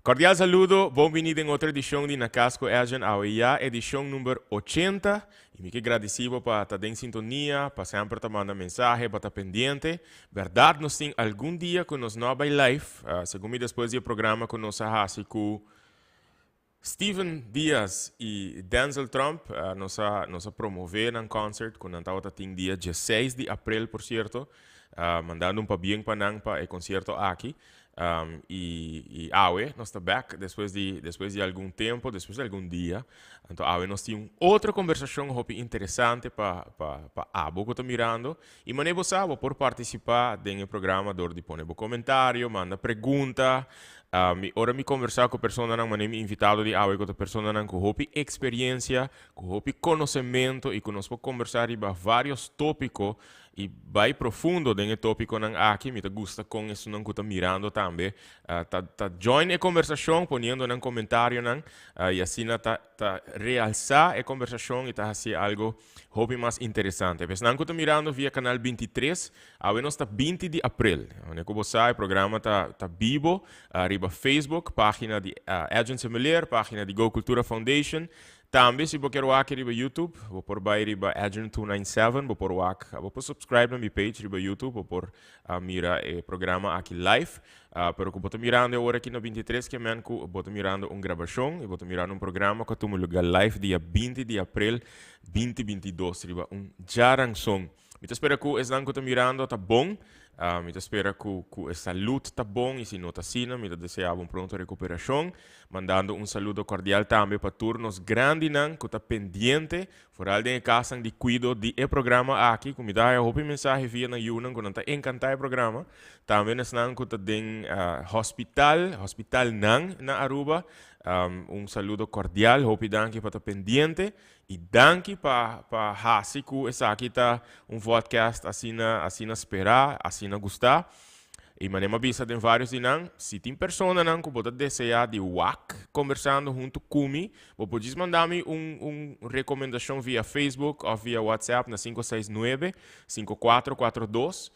Cordial saludo, bem-vindo em outra edição de Nacasco Agent Auia, edição número 80. E me agradecido para estar em sintonia, para sempre estar mandando mensagem, para estar pendente. Verdade, nós temos algum dia que nós não vai live, segundo depois do programa que nós fazemos com Steven Diaz e Denzel Trump, nós promover um concert que nós estamos dia 16 de abril, por certo, mandando bem para o concerto aqui. Awe, nós estamos back depois de algum tempo, depois de algum dia. Então, Awe, nós temos outra conversação interessante para Abo que está mirando. E maneiro sabe por participar do programa, de pôr comentário, manda pergunta. Ora me conversar com a pessoa não maneiro invitado de Awe, com a pessoa não com experiência, com conhecimento e que nós podemos conversar sobre vários tópicos e vai profundo nesse tópico não aqui, me gusta com isso não que está mirando também. Join a conversação, ponendo um comentário não, e assim realçar a conversação e tá assim algo hobby mais interessante. Mas não que está mirando via canal 23, agora está 20 de abril. Como você sabe, o programa está vivo, arriba Facebook, página de Agency Miller, página de Go Cultura Foundation. Também, se você quer ver no YouTube, vou por baixo riba Agent 297, vou por subscribe na minha page riba YouTube, vou por mira o programa aqui live. Pero que vou mirando agora aqui no 23, que eu vou mirando gravação e vou mirando programa que tu lugar live dia 20 de abril 2022, riba jarang song. Eu espero que esse que mirando está bom. Eu espero que a saúde está bom e se não está assim, eu desejo uma pronta recuperação. Mandando saludo cordial também para turnos grandes que está pendente, fora de casa de cuido de programa aqui, como dá eu mensagem via na Yunan, que não está encantado o programa. Também nós que está em hospital na Aruba. Saludo cordial, hope danke para estar pendente e danke para Hasi que essa aqui está podcast assim na esperar, assim na gostar. E manema bisa de vários dinang, se tem pessoa não que pode desejar de WAC conversando junto comigo, pode mandar-me recomendação via Facebook ou via WhatsApp na 569-5442.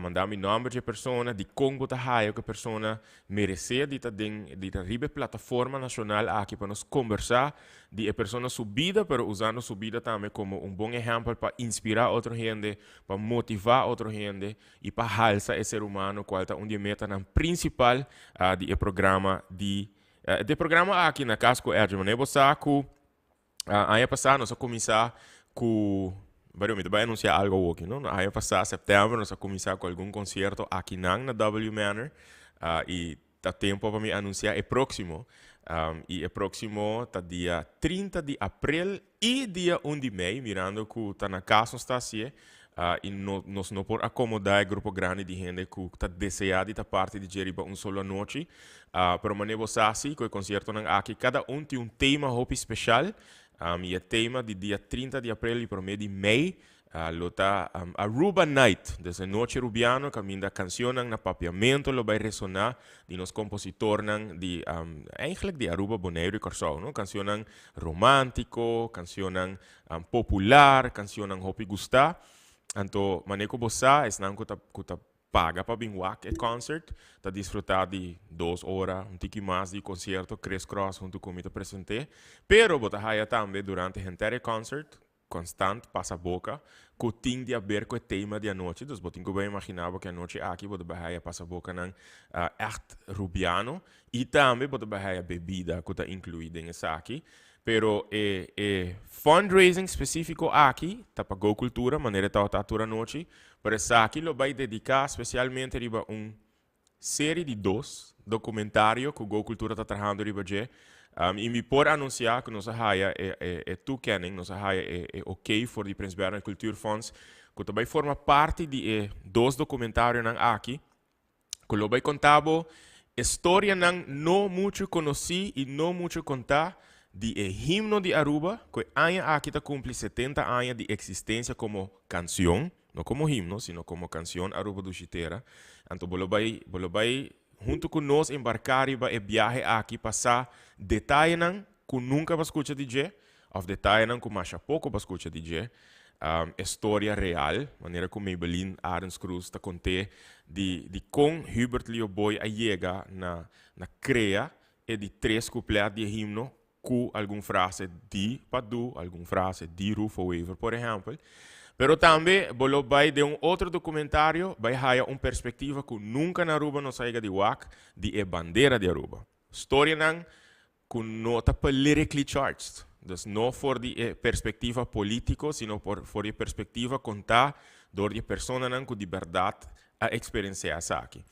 Mandar-me número de pessoa, de como que a pessoa merece de estar plataforma nacional aqui para nos conversar, de a pessoa subida, pero usando subida também como bom exemplo para inspirar outra gente, para motivar outra gente e para alçar esse ser humano qual está onde meta na principal de programa de programa aqui na Casco Ergman. Eu vou saco aí passar nós vamos começar com vai anunciar algo aqui, não? Aí passar setembro nós vamos começar com algum concerto aqui na W Manor e tá tempo para me anunciar o próximo. E o próximo está dia 30 de abril e dia 1 de maio, mirando que está na casa está assim, e nós não podemos acomodar um grupo grande de gente que está desejado de parte de Jeriba sola noite. Pero maneiro assim, que o concerto aqui, cada tem um tema especial. E o tema de dia 30 de abril e para mês de maio, lota Aruba Night, desde noite rubiano, caminho da canção na papiamento, lo vai ressonar de nos compositor de eigenlijk de Aruba Bonaire e Corsol, no? Canção romântico, canção popular, canção hopi gustar. Então, maneiro bossa, é não que paga para vir o concert, tá desfrutar de 2 horas, tique mais de concerto, Chris Cross junto com o presente. Pero bota raia também durante o inteiro concert, constante, passa a boca, que tem de haver com o tema de a noite. Então, botin que bem imaginava que a noite aqui bota raia passa a boca não echt rubiano e também bota raia bebida que está incluída nessa aqui. Pero fundraising específico aqui, tá para Go Cultura, maneira tá a noite, para essa aqui lo vai dedicar especialmente a série de 2 documentários que o Go Cultura está trabalhando riba e me pode anunciar que nossa raia toekenning, nossa raia é ok for de Prins Bernhard Cultuurfonds, que também forma parte de 2 documentários aqui, que lo vai contar história não muito conhecida e não muito contada, de himno de Aruba, que aqui está cumple 70 anos de existência como canção, não como himno, sino como canção Aruba do Chitera. Então, bolo vai junto com nós embarcar e viaje aqui passar detalhes que nunca vai escutar DJ, ou detalhes que mais pouco vai escutar DJ. História real, maneira como Maybelline Arenskruz está contando de como Hubert Leo Boy chega na CREA, e di 3 couplet di himno com alguma frase di Padu, alguma frase di Rufo Waver, por exemplo. Pero também, bolo vai de outro documentário, vai haver perspectiva que nunca na Aruba não saiga de WAC, de bandeira de Aruba. História não, que não está politically charged. Dus não for de perspectiva política, sino for de perspectiva contar door de persona não com liberdade a experienciar essa aqui.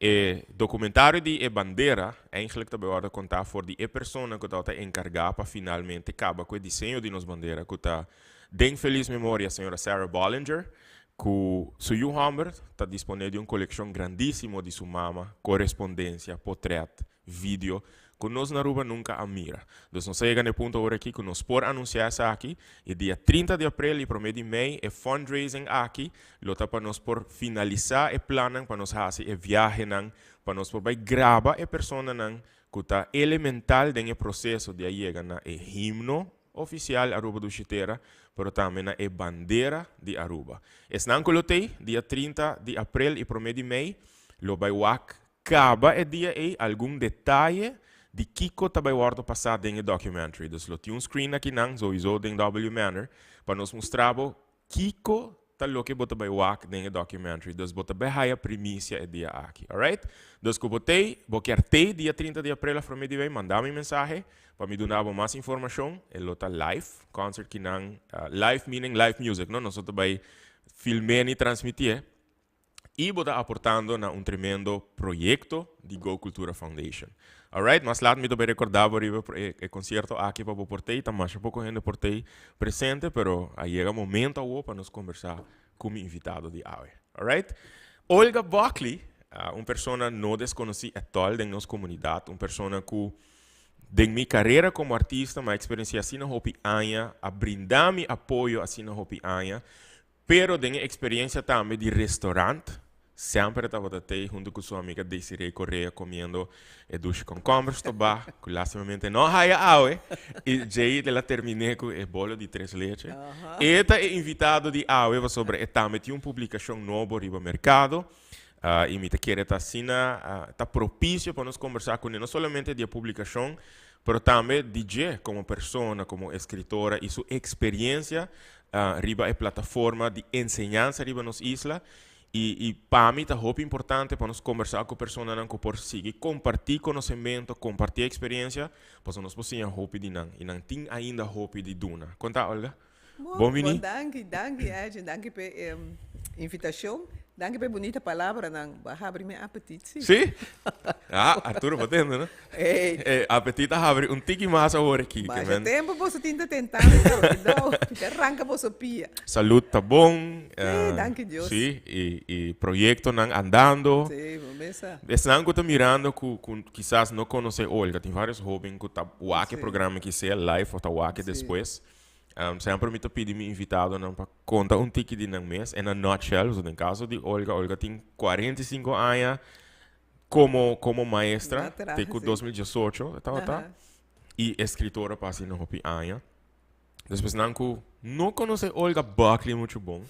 E documentário de bandeira, eigenlijk também vai contar for de persona que está encarregada para finalmente acabar com o desenho de nos bandeira, que está de feliz memória a senhora Sarah Bollinger, que Suyu Humber está disponível uma coleção grandíssima de sua mama, correspondência, portrait, vídeo, que nós na Aruba nunca admira. Então, nós chegamos no ponto agora aqui que nós podemos anunciar isso aqui, e dia 30 de abril e 1 de maio, é fundraising aqui, para nós por finalizar o plano, para nós fazer a viagem, para nós por gravar a pessoa que está elemental no processo de chegar no himno oficial Aruba do Chiteira, pero também na bandeira de Aruba. Es não colotei, dia 30 de abril e 1 de maio, lo vai wak acaba o dia aí algum detalhe de Kiko também vai passar dentro do documentary. Então, lo tem screen aqui não, sowieso dentro W Manor, para nos mostrar Kiko tá lo que bota vai wak dentro do documentary. Então, bota bem a primícia o dia aqui, alright? Então, que botei, boquertei dia 30 de abril a 1 de maio, mandar-me mensagem para me dar mais informação. Ele está live, concert que não, live meaning live music, não? Nós também filmar e transmitir. E está aportando na tremendo projeto de Go Cultura Foundation. Alright, mas lá me também recordar o concerto aqui para o Portei, também um pouco gente Portei presente, pero aí chega o momento para nos conversar com o invitado de hoje. Alright? Olga Buckley, uma pessoa não desconhecida atual da nossa comunidade, uma pessoa que de minha carreira como artista, minha experiência assim na Hopi Anya, a brindar-me apoio assim na Hopi Anya, pero de minha experiência também de restaurante, sempre estava até junto com sua amiga Desiree Correa comendo duche com combres tobar, que lastimamente não haya aue, e já ela terminei com o bolo de 3 leite. E está invitado de aue sobre também tinha uma publicação nova no mercado. E me quer estar assim, está propício para nós conversar com ele, não somente de publicação, mas também DJ como pessoa, como escritora e sua experiência riba a plataforma de ensinança riba nos isla. E para mim está muito importante para nós conversar com pessoas que por seguir, compartilhar conhecimento, compartilhar experiência, para nós possamos hope de não e não tem ainda hope de duna. Conta, Olga. Bom vinho. Danke, Ed, danke pela invitação. Danke pela bonita palavra, não abre meu apetite. Sim? Arturo, batendo, né? Apetite abre tique mais agora aqui. Baixa tempo, você tenta tentar, então, arranca você pia. Saúde tá bom. Danke Deus. Sim, e projeto não andando. Sim, vamos ver. Esse não que tá mirando, que quizás não conhece Olga, tem vários jovens que tá o programa que seja live ou tá o depois. Sempre me pedi me invitado para contar tique de um mês, em nutshell, no caso de Olga tem 45 anos como maestra, tem 2018, e escritora para assim no Hopi Anya. Depois não conhece Olga Buckley muito bom.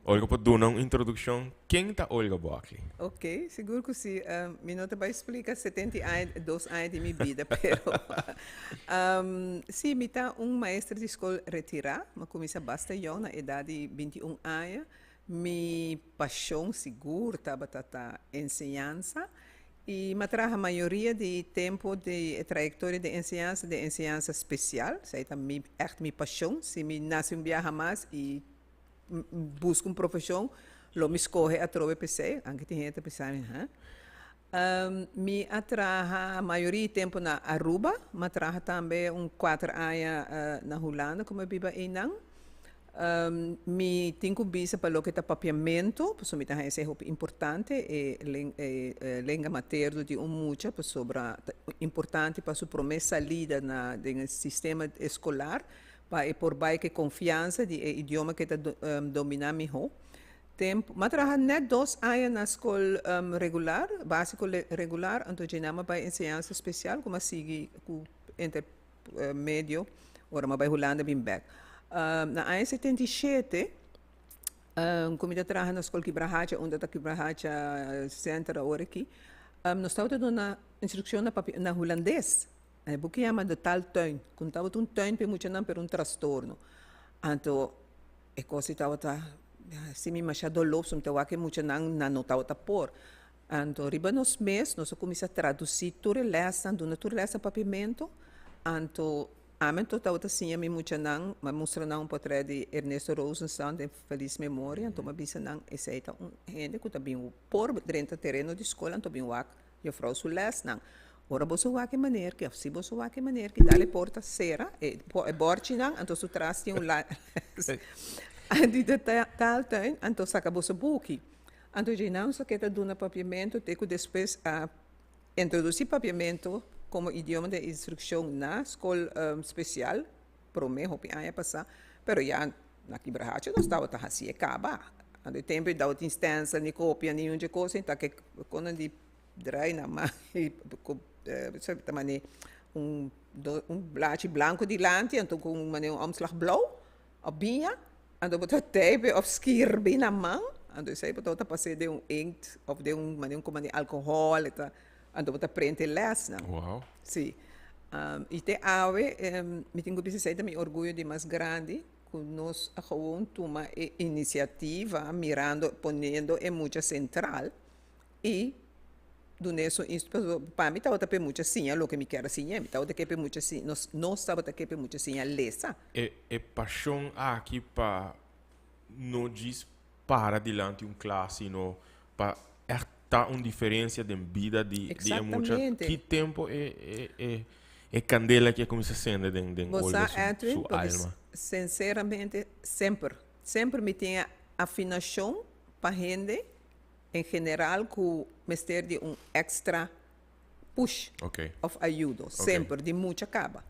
Olga pode dar uma introdução. Quem é Olga Buckley? Ok, seguro que sim. Me não vai explicar 72 anos de minha vida, pero sim, me está maestra de escola retirada, mas comecei bastante jovem, na idade de 21 anos. Minha paixão segura estava na ensinança. E me traga a maioria de tempo de trajetória de ensinança especial. Isso é echt minha paixão. Se me nasce viajar mais e busco uma profissão, lo me escolhe a trove PC, anche tem gente pensando, me atraja a maioria do tempo na Aruba, me atraja também 4 anos na Holanda, como eu vivo aí não. Me tenho visa para o que é papiamento, porque me é importante, língua materna de mucha, sobre importante para sua promessa salida no sistema escolar, para por baixo confiança de idioma que está dominar melhor. Tempo, mas trabalhar net 2 anos na escola regular, básico regular, então já não para ensinança especial, como assim, intermédio, ora vai Holanda bem back. Na ano 77, como eu trabalhava na escola Quibrahacha, onde está Quibrahacha Center agora aqui, Nós estávamos dando uma instrução na holandês. O que chama de tal tuin. Quando estava um tuin, para muito não, para um transtorno. Então, é coisa estava se me machado lobo, se me estava que muito não estava por. Então, riba nos meses, nós começamos a traduzir tudo tudo lessa papimento. Então, amento estava assim, me muito não, mas mostra não para de Ernesto Rosenstein, de feliz memória. Então, me bisa não, esse é gente que também por dentro do terreno de escola, então bem wak, eu frau su les não. Ora você wak maneira que, se você wak maneira que dá-lhe porta cera, e borte não, então su traz tem lá. Andi de tal tem, então saca você buki. Então já não só que está dando papiamento, tem que depois introduzir papiamento como idioma de instrução na escola especial, para mim, hopi aya passar, pero já na quebracha nós estava assim acaba. Ando tempo da outra instância, nem cópia, nenhum de coisa, então que quando de draai na mão, sabe também blaadje blanco die lante, então com um omslag blauw, op binha, ando botar tape of skirbi na mão, ando sei botar passei de inkt of de como alcohol, ando botar prente les, não? Wow. Sim. E te ave, me tenho que dizer também orgulho de mais grande, que nós gewoon toma iniciativa, mirando, ponendo em muita central, e do nesso para mim estava até muito assim, lo que me quer assim, me estava até muito assim, nós estava até muito assim a lesa. É paixão aqui para não diz para diante classe, não para tá uma diferença de vida de muita que tempo é candela que começa a acender dentro olha sua alma. Sinceramente, sempre me tinha afinação para gente em geral que me ter de extra push of ajuda, sempre de muita acaba.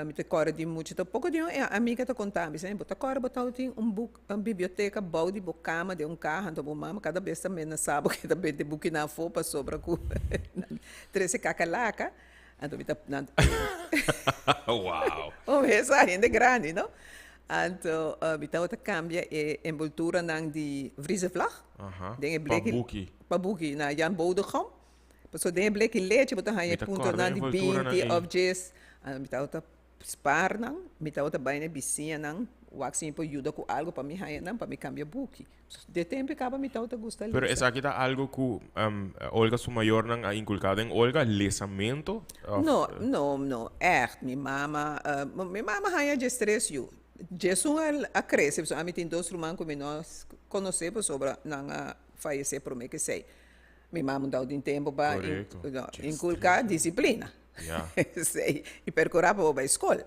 Me te cora de muito, então pouco de amiga te contava, assim, bota cora botar uma biblioteca bom de cama de carro, então mama cada vez também na sábado que também de book na fopa sobre com 13 cacalaca, então me tá Uau. Essa ainda é grande, não? Então, me tá outra cambia a envoltura nang de vrisevlag, den pabuki na Jan Bodegram, so den bleke leite bota haye punto nang de binti objects, me tá outra spar nang, me tá outra baina bicinha nang, waxing po ajuda com algo para me haye nang, para me cambiar buki. De tempo acaba me tá outra gusta. Pero essa aqui tá algo que Olga su maior nang a inculcado em Olga lesamento? Não, echt, minha mama haye de stress you. Jesus a cresce, a mim tem dois irmãos que nós conhecemos sobre não falecer por mim que sei. Minha mãe dá um tempo para inculcar disciplina, sei, e percorrer para a escola,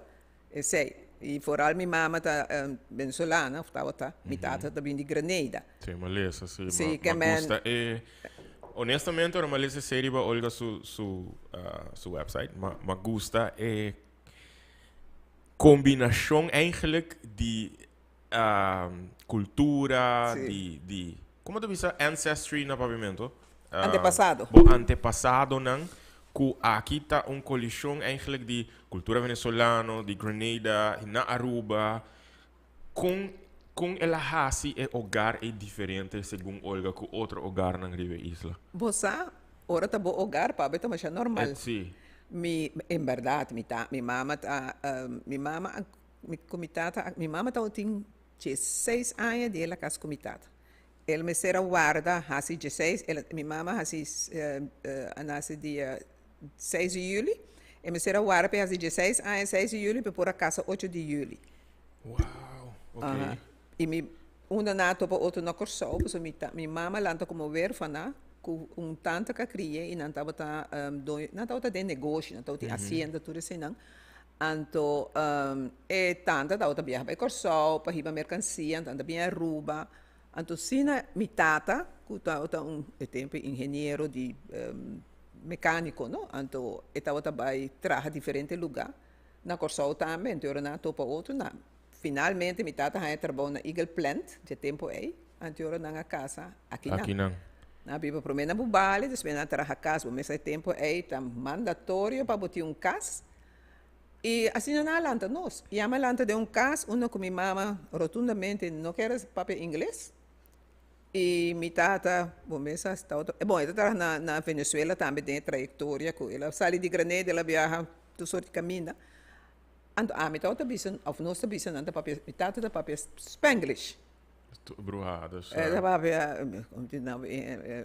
sei. E fora minha mãe tá venezuelana, estava minha tata também de Grenada. Sim, malesa, sim. Sim, que gusta. Honestamente, eu malesa série para Olga su website, mas gusta combinação eigenlijk de cultura, de como tu diz, ancestry na pavimento? Antepassado. Antepassado, não? Que aqui está uma colisão eigenlijk de cultura venezuelana, de Grenada, na Aruba, com ela hasi e hogar é diferente, segundo Olga, que outro hogar na Rive Isla. Você, ora tá bom hogar, pabe, tá mais normal. Sim. Em verdade, minha mama tem 16 anos de ela casa comitada. Ela me será guarda, há 16, minha mama nasce dia 6 de julho, e me será guarda para 16 anos, 6 de julho, para pôr a casa 8 de julho. Uau, ok. E uma nato para outro na Corsol, porque minha mama lanta como verfana, com tanta que cria e não estava de negócio, não estava de hacienda, tudo assim, não. Então, e tanta da outra viaja para Corsol, para ir mercancia, tanta bem Aruba. Então, sina mi tata, que estava tempo engenheiro de mecânico, não? Então, estava também trabalhar diferente lugar. Na Corsol também, então eu não estou para outro, não. Finalmente, mi tata ha trabalhado na Eagle Plant, de tempo aí, então eu na casa aqui não. Na Bíblia, para mim, na Bubale, depois na terra casa, mas esse tempo é mandatório para botar casa. E assim não alanta nós. E a alanta de casa, uma com minha mama rotundamente não quer papel inglês. E minha tata, bom, essa está bom, ela está na Venezuela também tem trajetória com ela sai de Granada, ela viaja tu sorte caminha. Ando minha tata bisa, of nossa bisa nanta papel, minha tata da papel Spanglish. Brujadas. Ela papel, como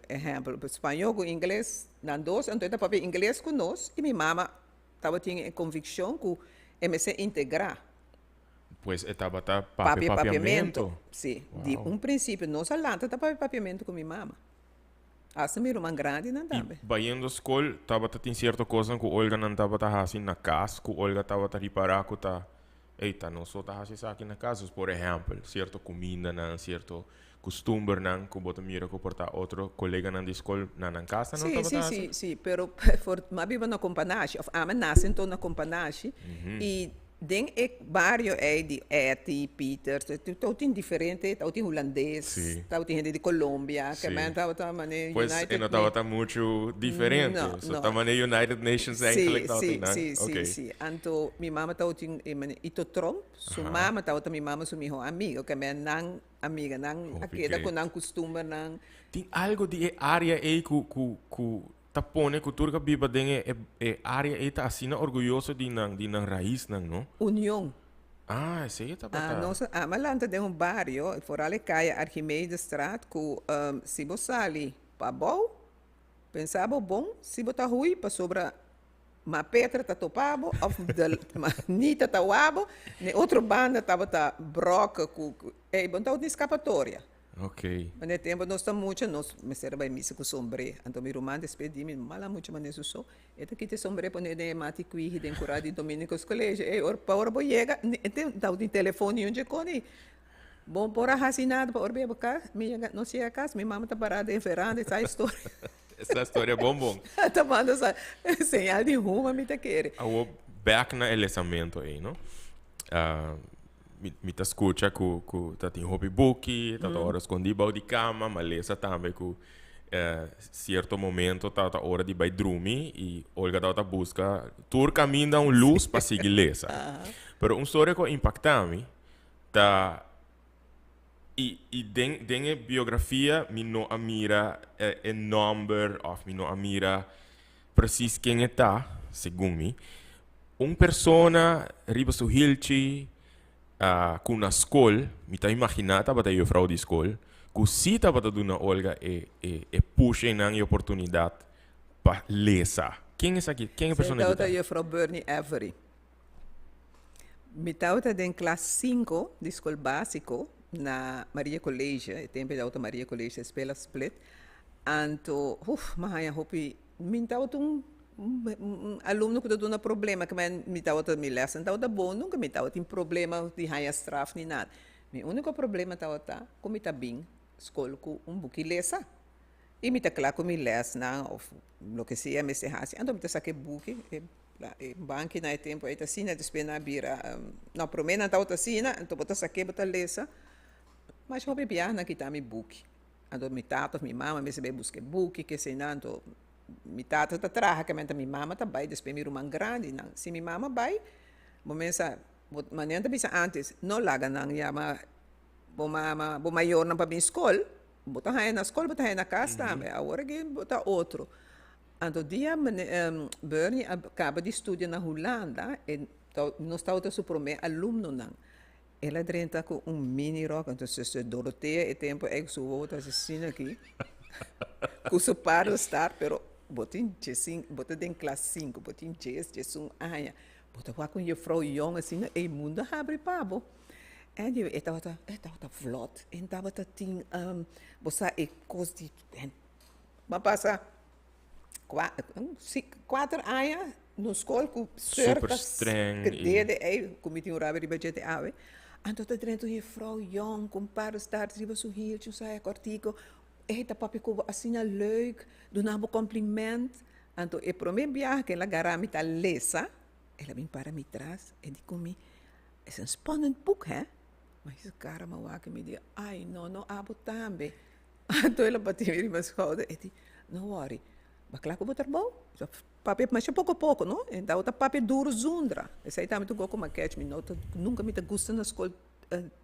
exemplo, espanhol com inglês, nan dois, então ela papel inglês com nós e minha mama estava tinha convicção que MC integrar. Pues estaba Papiamento. Sim. Wow. De princípio, não se lanta tá papiamento com minha mama. Essa minha irmã grande não também. Bayendo escola, estava tem certa coisa que Olga não estava assim na casa, que Olga estava a reparar que tá, eita, não só tá assim aqui na casa, por exemplo, certa comida, não, certo costume, não, que bota mira que porta outro colega na escola na casa, não estava assim. Sim, pero for mas viva na companhia, of ama nasce então na companhia e den barrio de Eti, Peter, tudo tem diferente, tudo tem holandês, tudo tem gente de Colômbia, que também estava mané Pues United. não estava muito diferente, só estava na United Nations eigenlijk dat Sim. Então, minha mama estava ito Trump, sua mama estava minha mama sua minha amiga, que é não amiga, não aquela com não costume, não. Tem algo de área aí que tapone cultura que biba den área aí tá assim orgulhoso de nang raiz não? União. Ah, esse tá bata. Nossa, malanta de barrio, fora ali caia Arquimedes Straat, com se você ali para bom, pensava bom, se botar ruim para sobra uma pedra tá topado, ou nita tá uabo, ne outra banda tava tá broca com bom tá escapatória. Ok. Mas no tempo nós estamos muito, nós me serve missa com sombre, então meu irmão despedi-me, mala muito mas isso só. Então que te sombre para ne mati qui de curado de dominicos colégio, para hora boa chega, então tem telefone onde cone. Bom por assinado para orbe cá, minha não sei a casa, minha mamãe tá parada em veranda, essa história. Essa história é bom. Tá mandando essa señal de rumo, me te quer. O back na elesamento aí, não? Me tá escuta que tá tem hobby book, tá hora escondi bau de cama, mas lesa também que certo momento tá hora de vai dormir e Olga tá busca tur caminho da luz para seguir lesa. Pero uma história que impacta me tá e den biografia me não amira number of me não amira precis quem tá, segundo me. Persona riba su hilchi com na escola, me tá imaginando para eu fraude escola, que se tá para dona Olga puxa na oportunidade para lesa. Quem é aqui? Quem é a pessoa que tá? Eu frau Bernie Avery. Me tá em classe 5 de escola básico na Maria Colégio, tempo da Maria Colégio, escola split. Anto, mas eu hope me tá aluno que está dando problema, que me estava me lesson, estava bom, nunca me estava tem problema de high straf nem nada. Meu único problema estava como está bem, escola com book lesa. E me está claro que me lesa, ou o que seja, me se hace. Então me saquei book, banco na tempo aí assim, na despena bira, não promena estava assim, então botar saquei botar lesa. Mas eu bebia na que tá me book. Então me tata, minha mama me se busque book, que sei não, então mi tata tá traja que minha mama tá vai depois minha irmã grande não se minha mama vai momento maneira bisa antes não laga não chama bom maior não para minha escola botar aí na escola botar aí na casa também agora que botar outro então dia Bernie acaba de estudar na Holanda e nós estávamos o primeiro aluno não ela drenta com mini rock então se Doroteia e tempo é que sua outra assim aqui com seu paro estar pero botin jesing botin den classe 5 botin jesung aya botin wa kun je vrouw jong assim e mundo abre pabo en je estava vlot en estava tin bossa e costi mas passa 4 aya no escola com super streng que dede como tinha rabe budget ave então tá dentro de vrouw jong com para estar se você hier tu sai cortico eta papi ko assim leuk, doen nabo compliment. Então, e pro meu viagem que ela garami tá lesa, ela vem para me trás e diz comigo, é um spannend boek, hè? Mas esse cara me diz, ai, não abo também. Então, ela bateu em minha schouder e diz, não worry, mas claro que eu vou ter bom. Papi, mas é pouco a pouco, não? Então, o papi duro zundra. Esse aí também tu go com uma catch me nota, nunca me tá gostando na escola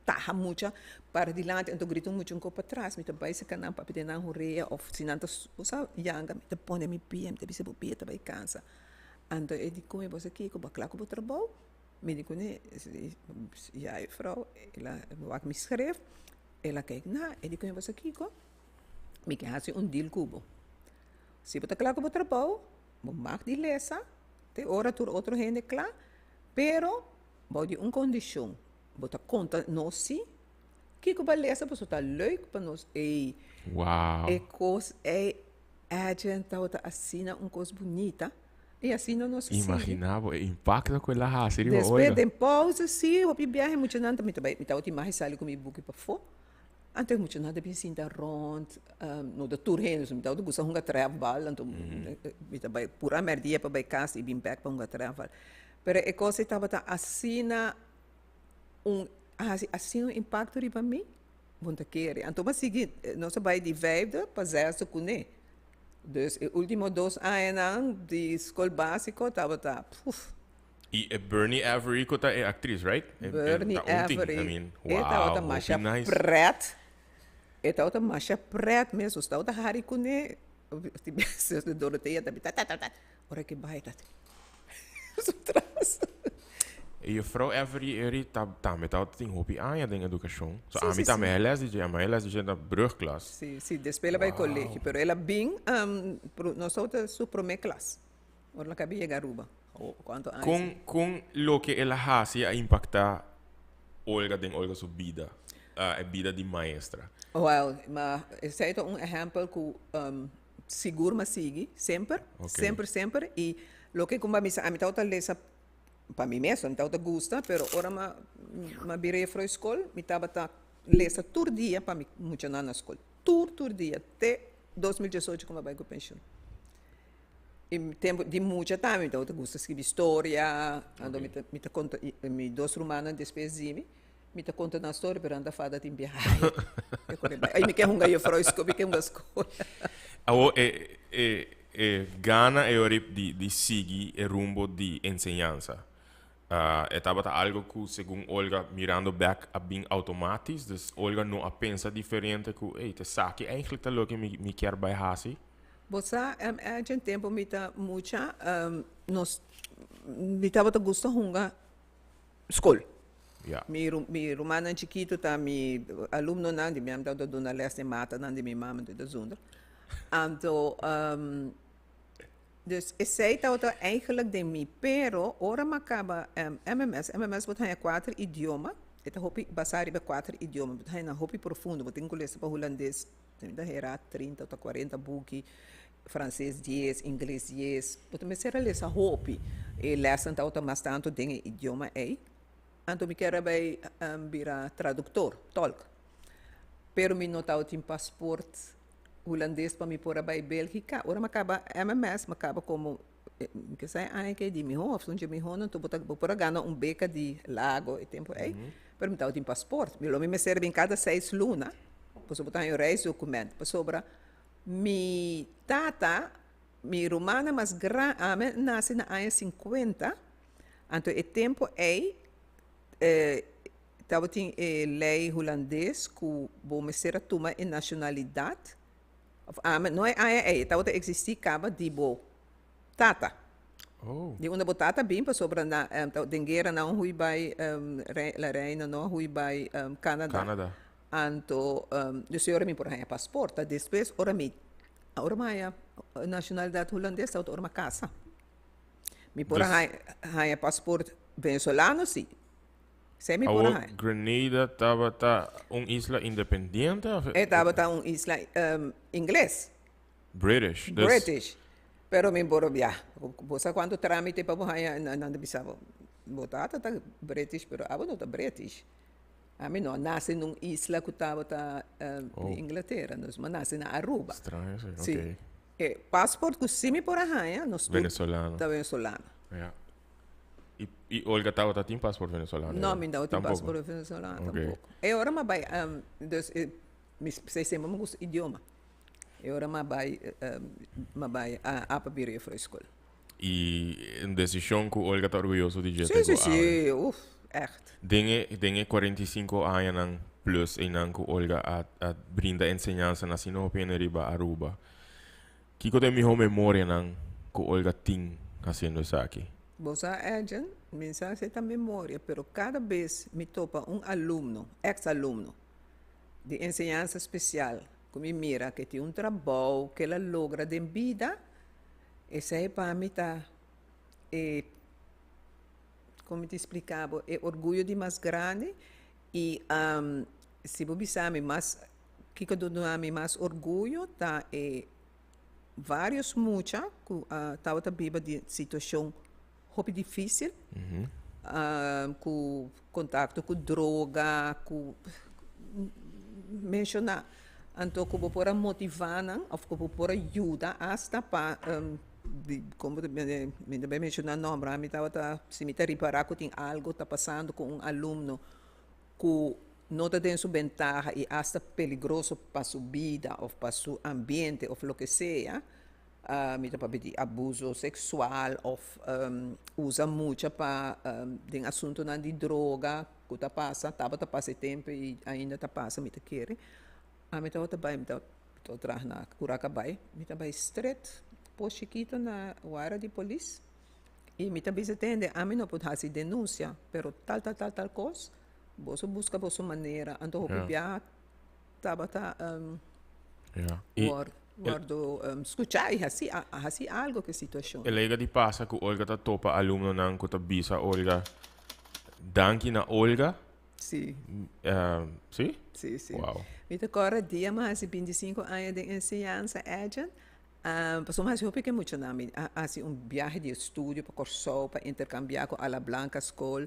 taja mucha para dilante, então grito muito um pouco para trás, me também se canam para pedir na rua, ou se não usa yanga, me te põe me pia, me te bise pia, também cansa. Então eu digo, como você aqui, como claro que vou trabalhar, me digo, né, já a vrouw, ela me escreve, ela kijkt na, eu digo, como você aqui, me quer fazer deal cubo. Se você claro que vou trabalhar, vou mag die lesa, te ora tur outro gente claro, pero vou de condição, vou ta conta nós sim, que vai lesa, você tá leuk para nós, Wow. coisa a gente tá assina coisa bonita, e assina nós sim. Imaginavo o impacto que ela ha, seria Depois olha. de pausa, sim, eu viaje muito nada, me tá outra imagem sali com meu book para fora. Antes muito nada bem sinta rond, no da tour heen, dus me tá outra gusta hunga travel, então me tá vai pura merdia para vai casa e bem back para hunga travel. Pero a coisa estava tá assina assina impacto para mim, muito querer. Então mas seguinte, nós vai de vijfde para zesde kunne. Dus os últimos 2 anos de escola básica estava tá, E Bernie Avery kota é atriz, right? Bernie Avery. I mean, Esta outra wow, macha nice. pret. Esta outra macha pret mesmo. Esta outra hari kune. Se Doroteia também. Ora que baita. Sutras. E vrouw Avery eri tá met dat ding hobby aan ja ding educação. So Sim, a sim, mim tá sim. me les die na brugklas. Sim, sim, despela vai colégio. Pero ela bem, nós outros su primeira classe. Ora ela cabia garuba. Quanto anos? Com lo que ela hacía impactar Olga sua vida, a vida de maestra. Well, mas esse é exemplo que seguro mas sigue sempre, sempre e lo que como a mim tá lesa para mim mesmo, me tá gosta, pero ora ma virei para a escola, me tava tá lesa todo dia para mim muito na escola, todo dia até 2018 como vai com pensão. E tempo de muita também, então eu gosto de escrever história, ando me tá conta, me 2 romanos depois de mim, me tá conta na história, pero anda fada de viajar. Aí me quer eu fora escola, me quer escola. Awo Ghana é hora de seguir o rumbo de enseñanza. Estava algo que, segundo Olga, mirando back a bem automatisch, dus Olga não a pensa diferente que, te saque eigenlijk te lo que me quer bij hasi. Você, a gente tempo me tá muita, nós, me tava tá gosto hunga escola. Ja. Mi romana chiquito tá mi aluno nan di mi am dado dona leste mata nan di mi mama de zonder. Então, dus ik zei dat eigenlijk de mi pero ora macaba MMS wordt hij 4 idioma. Het hoop ik basari bij 4 idioma. Het hij na hoop profundo, want ik lees para holandês, da era 30 ou 40 boeken, francês 10, inglês 10. But me será lesa hoop e lessen dat mas tanto dingen idioma ei. Então me quero bij vira tradutor, tolk. Pero me notau tin paspoort holandês para me pôr bij Bélgica. Ora macaba MMS, macaba como que sai que de mi hof, onde mi hono tu bota por gana beca de lago e tempo aí. Pero me tau tin paspoort. Me lo me serve em cada 6 luna. Posso botar em reis documento. Para sobra mi tata, mi romana mas nasce na ano 50. Então o tempo aí estava tem lei holandês que vou me ser a toma em nacionalidade. Não é estava existir caba de bo tata. Oh. De onde bo tata bem para sobra na dengueira não hui by la reina não hui by Canada. Então, de senhora me por aí passaporte, depois ora me nacionalidade holandesa, ora uma casa. Me por aí passaporte venezuelano sim. Semi por aí. Grenada estava isla independente? Estava isla inglês. British. British. Pero me boro você quando tramite para aí não precisava botar tá British, pero não tá British. A mim não nasce numa isla que estava em Inglaterra, mas nasce na Aruba. Estranho, sim. Ok. E passaporte que sim me por aí, nós venezuelano. Tá venezuelano. Yeah. E Olga estava tem passaporte venezuelano? Não, me não tem passaporte venezuelano tampouco. E agora me vai, sei sempre me gusta idioma. E agora me vai a para ir para a escola. E uma decisão que Olga está orgulhoso de jeito? Sim. Echt. Dinge 45 anos nang plus e nang ku Olga at brinda enseñanza na sinopi en riba Aruba. Kiko de mi ho memoria nang ku Olga ting haciendo isso aqui. Bosa agent, mensaje esta memória, pero cada vez me topa um aluno, ex-aluno, de enseñanza especial, que me mira que tem um trabalho que ela logra de vida, esse é para mim tá, como te explicava, é orgulho de mais grande e se você sabe mais, que eu dou mais orgulho, tá, vários mucha que estava viva de situação muito difícil, com contato com droga, com mencionar, então que por motivar, ou que por ajuda, hasta para como me também mencionar nome, me estava se me reparar que tem algo está passando com um aluno que não tem sua ventaja e hasta peligroso para sua vida ou para seu ambiente ou o que seja. Me para pedir abuso sexual ou usa muito para tem assunto de droga que está passa, estava passa tempo e ainda está passa, me quer. Me estava também, me estava atrás na Curacabai, me estava straight, pô chiquito na área de polícia e me também se entende, a mim não pode fazer denúncia, pero tal coisa, você busca a sua maneira, então o piá estava guardo escuchar e assim algo que situação. E lega di passa que Olga ta topa alumno nang ku ta bisa Olga. Danki na Olga. Sim. Sim? Sim. Wow. Me agora dia mais 25 anos de ensinança agent. Passou mais eu que muito na mim, assim viagem de estudo para Corsol, para intercambiar com a La Blanca School,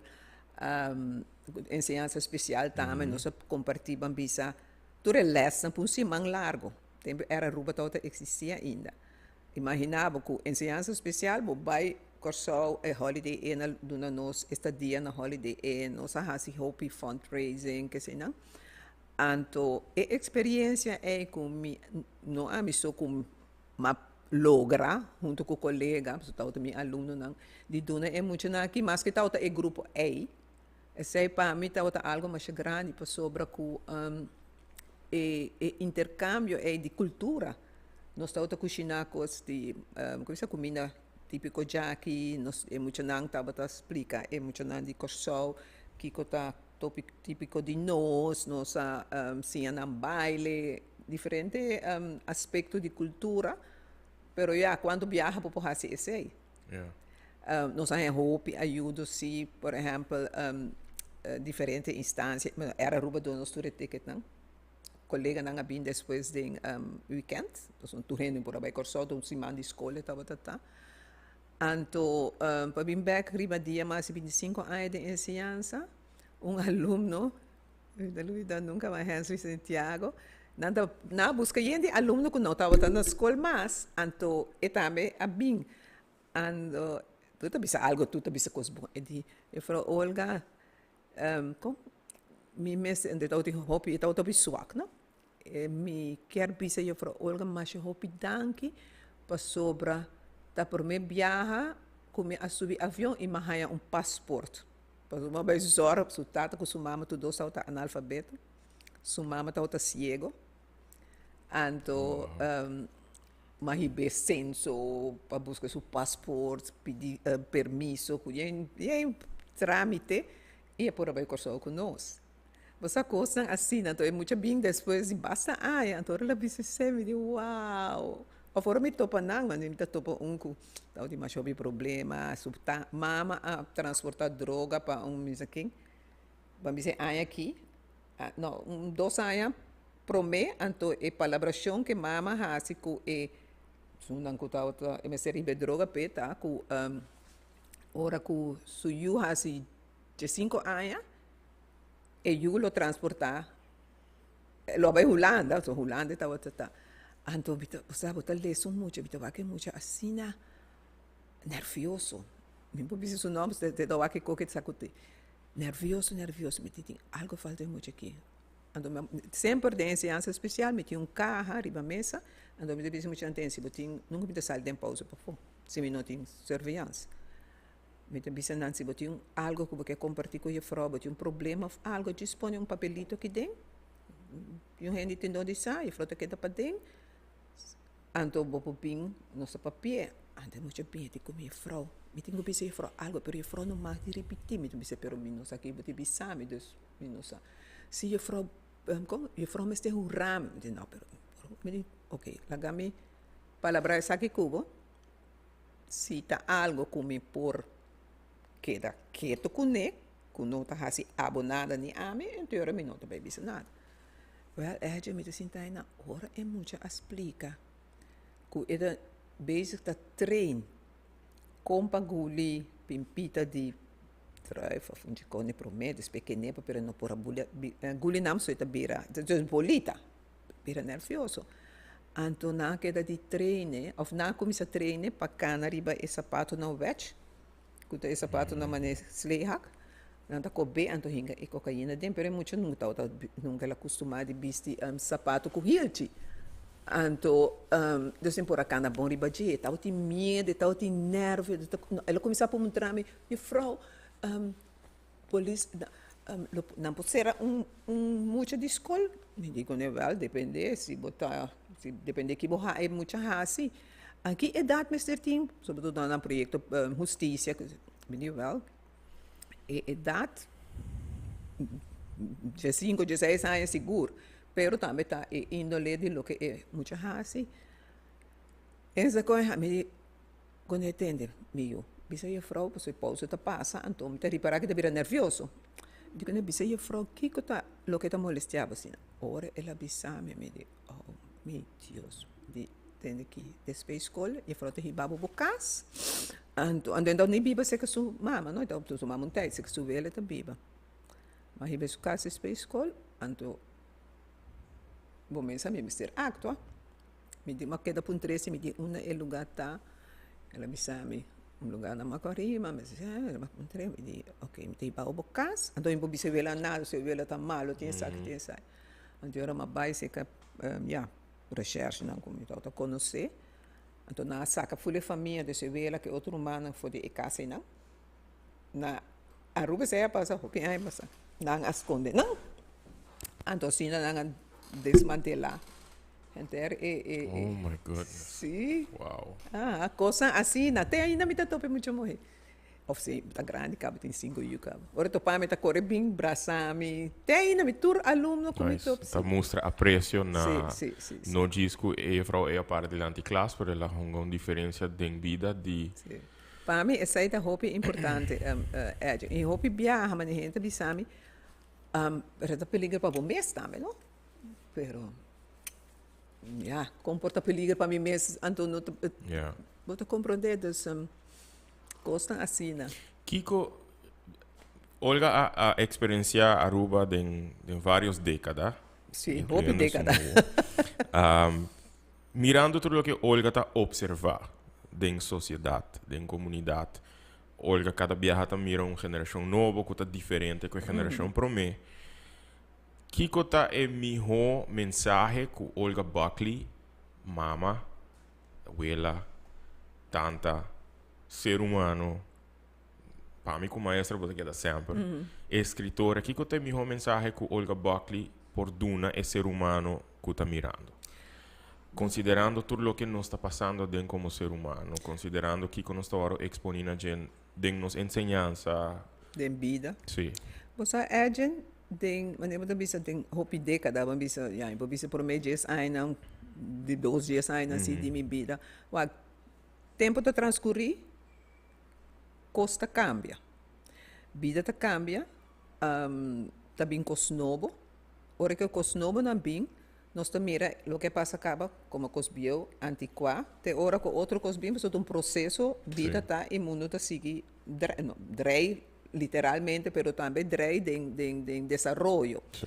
ensinança especial também, nós compartilhamos bisa, tudo é lesson por cima largo. Tempo era Aruba toda existia ainda. Imaginava que ensinança especial, vai Corsol é holiday na duna nós estadia na holiday nós hasi hope fundraising que sei não. Então, a experiência é com não há me só com ma logra junto com o colega, so tawta mi aluno nang di duna é muito na aqui, mas que tawta é grupo A. Esse para mim tawta algo mais grande para sobra com intercâmbio de cultura. Nós tawta cozinhar coisas de coisa comida típico jaqui, nós é muito nang tawta explica, é muito nang de corsol, que cota típico de nós sim nang baile, diferente aspecto de cultura. Pero quando viaja para fazer isso aí. Nós temos roupa, ajuda se, por exemplo, diferentes instâncias. Era Aruba do nosso ticket, não? Colega não havia depois de weekend. Nós estamos indo por aí, corso, então se manda escola, tá. Então, para vir back, riba dia mais 25 anos de ensinança, aluno, nunca mais em Santiago, na busca de aluno que não estava na escola, mas então também a bem ando tu também algo tu também coisa bom eu falei Olga como me mes de tau de hobby tau também suak não me quer bisa eu falei Olga mas hobby danke para sobra tá por me viaja como a subir avião e mahaya passaporte para uma vez zora su tata com sua mama tudo está analfabeto sua mama tá cego. Então, mahibe senso para buscar seu passaporte, pedir permisso, e trâmite, e é por aí que eu conosco. Você coisa assim, então é muito bem depois de basta, então ela disse sempre de uau. Ou fora me topa não, mas me topa que tal de mais houve problema, subta mama a transportar droga para mês aqui, para me dizer aqui, não, 2 anos promê então a palabração que mama hasi ku sundan ku ta me seribe droga peta ku ora ku suyu hasi de 5 anos e eu lo transportar lo vai Holanda so Holanda tá então bita sabe tal lesson muito bita vai que muito assim nervioso me pode dizer o nome de do que coque sacuti nervioso me tem algo falta muito aqui. Então, sempre de ensinança especial, me tinha carro arriba a mesa, então me disse muito atenção, nunca me sair de pausa para fora, se me não tinha surveillance. Me te bisa Nancy, bote algo que você compartilhar com a vrouw, bote problema of algo, dispõe papelito aqui dentro. Yung hindi tindo di sa, a vrouw te queda para dentro. Anto bopo ping, nossa papier. Ante mo siya ping, com a vrouw. Me tenho bisa a vrouw algo, pero a vrouw não mais de repetir. Me bisa, pero me não aqui, bote bisa, me dus, me não sa. Se a vrouw, como? A vrouw me este ram. Me diz, não, pero, me diz, ok, lagami, palavra essa aqui cubo. Se tá algo como por queda quieto com ele, que não está assim abonada nem a mim, então eu não estou bebendo nada. Well, é de me sentar na hora é muito explica que ele bezig tá trein com paguli pimpita de traifa fundi cone prometes pequene para não por guli nam so ita bira dus bolita bira nervioso. Anto na queda de treine of na começa treine para cana riba e sapato não vete kuta e sapato na mane sleihak nanta ko be anto hinga e cocaína dem pero muito nunca ela costuma de vestir sapato com hilti anto dus por a cana bom riba de tau ti medo tau ti nervo ela começa a mostrar-me e frau polis não pode ser muito de escola me digo né vel depende se botar se depende que borra é muito assim. Aqui é dado mais certinho, sobretudo no projeto Justiça, me digo vel, é dado 5, 16 anos seguro, pero também está índole de lo que é muito assim. Essa coisa me quando entende, meu, bisa a frau, pois pausa tá passa, então me reparar que tá vira nervioso. Digo, né, bisa a frau, que tá, lo que tá molestava assim. Ora ela bisa me diz, oh, meu Deus, entende que despe escola e frota ribabo bocas então nem biba se que su mama não então tu mama montai se que su vela ta biba mas riba su casa despe escola então bom mensa me mister acto me di ma queda pun 13 me di una el lugar tá ela me chama lugar na Macorima mas ma pun 13 me di ok me ti ba bocas então imbo se vela nada se vela tá malo tinha sac então era uma base que recherche não como eu estou conhecer então na saca fui família de se ver que outro humano foi de casa não na aruba se passa o que é passa não esconde não então assim não desmantelar entender Oh my goodness. sim Wow. a coisa assim até ainda me tá tope muito morrer of se tá grande cabo tem 5 e cabo ora tô para me tá corre bem braçame tem ainda me tur aluno como Nice. top Tá mostra aprecio na sim. no disco e frau é a parte da classe por ela uma diferença de vida de Sim. Para mim, essa é a roupa importante. Em roupa viaja, mas a gente bisami, reta peligro para bombeiros também, não? Pero, comporta peligro para mim mesmo, então não te compreender das coisas assim, né? Kiko, Olga a experiencia Aruba de várias décadas. Sim, roupa década. Mirando tudo o que Olga está observar da sociedade, da comunidade, Olga cada viaja mira uma geração nova que está diferente com a geração promê. Kiko tá é melhor mensagem que Olga Buckley, mama, abuela, tanta, ser humano, para mim como maestra você queda sempre, escritora, Kiko tá é melhor mensagem que Olga Buckley por duna é ser humano que está mirando. Considerando tudo o que nos está passando dentro como ser humano, considerando que nós estamos expondo de nos ensinança. De vida. Sim. Você é maneira de bisa tem roupa década, bisa por meio dias ainda de 2 dias ainda assim de minha vida. O tempo está transcorrer, costa cambia, vida tá cambia, tá bem cos novo, hora que cos novo não bem nós também mira o que passa acaba como cos bio antiqua te ora com outro cos bem mas um processo vida tá e mundo tá seguir drei literalmente pero também drei de desenvolvimento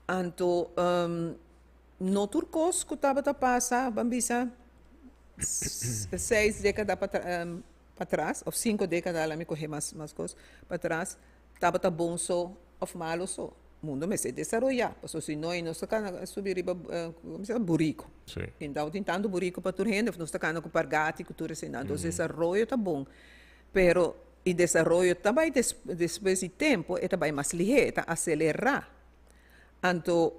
então no turcos que estava a passar bambisa 6 décadas para trás ou 5 décadas lá me correr mais coisas para trás estava tá bom só ou malo só mundo me se desarrollar, porque se nós estamos subir riba burico. Então tentando burico para tur gente, nós estamos com pargati, que tur assim, então desenvolvimento tá bom. Pero e desenvolvimento também depois de tempo é também mais ligeiro, acelerar. Então,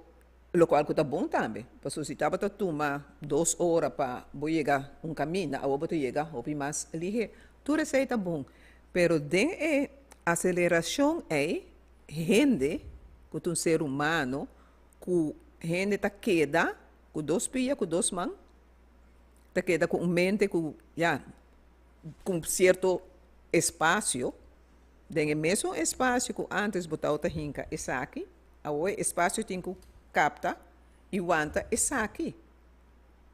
lo qual está bom também. Porque se estava a tomar 2 horas para chegar caminho, a outra chega mais ligeiro. Tudo isso está bom. Pero a aceleração é gente, que um ser humano, que gente está queda com 2 pés, com 2 mãos, está queda com mente, com certo espaço, dentro do mesmo espaço que antes botava a rinca, essa aqui, agora o espaço tem que capta e aguenta essa aqui.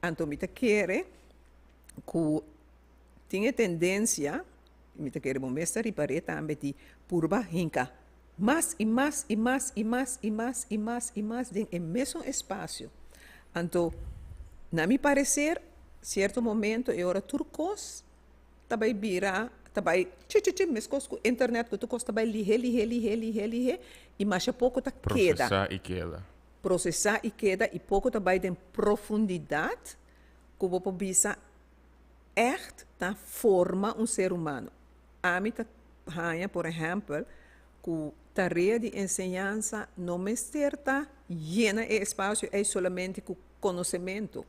Então, me quer que tinha tendência, me quer bom mestre reparar também de purba rinca, mais e mais e mais e mais e mais e mais e mais dentro do mesmo espaço. Então, na me parecer, certo momento, é hora turcos, também vira, também, mescos com internet, que turcos também lihe, e mais a pouco tá queda. Processar e queda, e pouco também tem profundidade, que você bisa echt na forma ser humano. A mim tá, por exemplo, que tarefa de enseñanza não me está llena de espaço, é somente com conhecimento.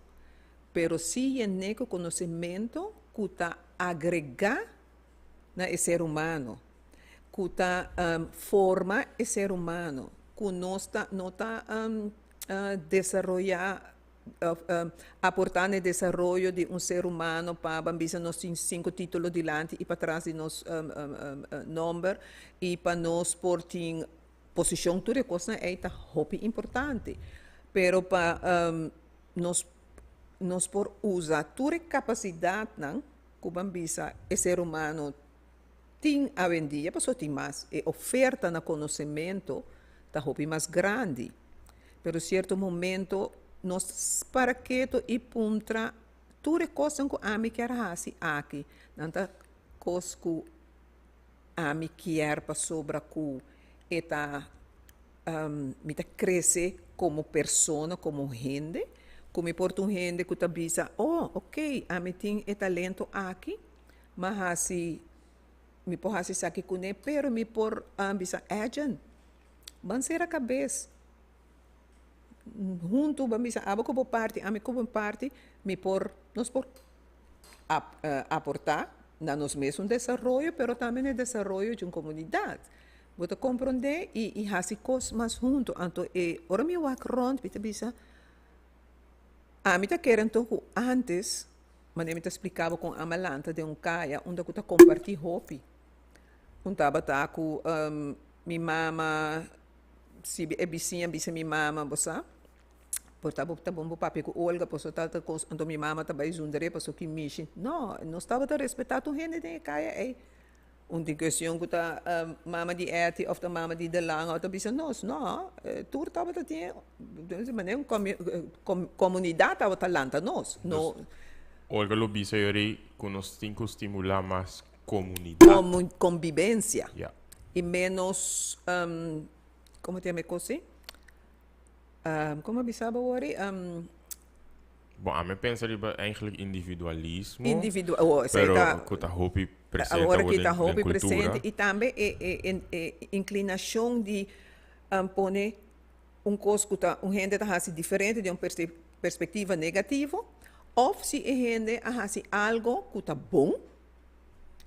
Pero si llena com conhecimento, que está agregar na ser humano, que está forma o ser humano, que não está desarrollar, aportar no desenvolvimento de ser humano para bambisa nós tem 5 títulos delante e para trás de nos número e para nós por ter posição tudo coisa é muito importante, pero para nós por usar toda capacidade não que bambisa o ser humano tem a vendia, pessoa tem mais e oferta no conhecimento está muito mais grande, pero certo momento nós para que e puntra tudo coisa que a mim quer fazer aqui, nanta coisa que a mim quer para sobre que eta me cresce como pessoa, como gente, como porta gente que tá bisa, ok, a mim tem talento aqui, mas assim me por assim aqui com ele, pero me por bisa agent, banseira a cabeça junto vamos a como parte a mim como parte me por nos por aportar na nos mesmo desenvolvimento, pero também no desenvolvimento de uma comunidade. Você compreender e fazer coisas mais junto. Então, ora me walk around, bita bisa. A mim tá querendo então antes, mas eu me explicava com a malanta de caia, onde eu tá compartilhar hobby. Tava tá com minha mama se é vizinha, minha mama, você portava tá bom papi com Olga, posso tá com então minha mama também junto, posso que mishi. Não estava a respeitar o gente de caia é uma questão que tá mama de eti of da mama de lang, ou bisa nós, não, tu tava tá tinha, de maneira comunidade tava talanta nós, não. Olga lo bisa yori que nós temos que estimular mais comunidade. Convivência. Yeah. E menos como te chama assim? Como bisaba hoor? Bom, a mim pensa que eigenlijk individualismo. Pero que está hobby presente agora que está hobby presente e também inclinação de pôr coisa que tá gente está assim diferente de uma perspectiva negativa, ou se a gente assim algo que está bom,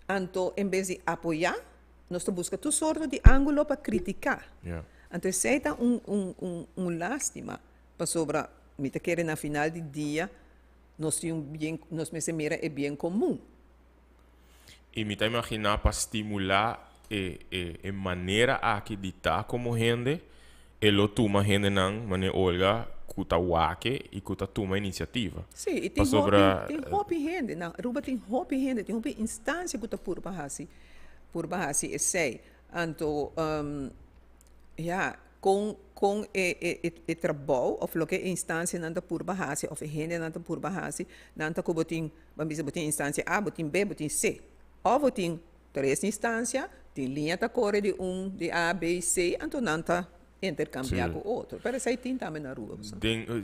então em vez de apoiar, nós buscamos todo sorte de ângulo para criticar. Yeah. Então, se é lástima para sobre me querer na final do dia, nós me mira é bem comum. E me imaginar para estimular a maneira aqui de estar como gente, e lo toma gente não, mas Olga, que está wake e que está toma iniciativa. Sim, e tem hobby gente, não, Ruba tem hobby gente, tem hobby instância que está por bahasi essay. Então, com o trabalho, ou lo que é instância não está por bahasi, ou gente não está por bahasi, não está como botin instância A, botin B, botin C. Ou botin 3 instâncias, tem linha da cor de de A, B e C, então não está intercambiar com o outro. Pero isso aí tem também na rua.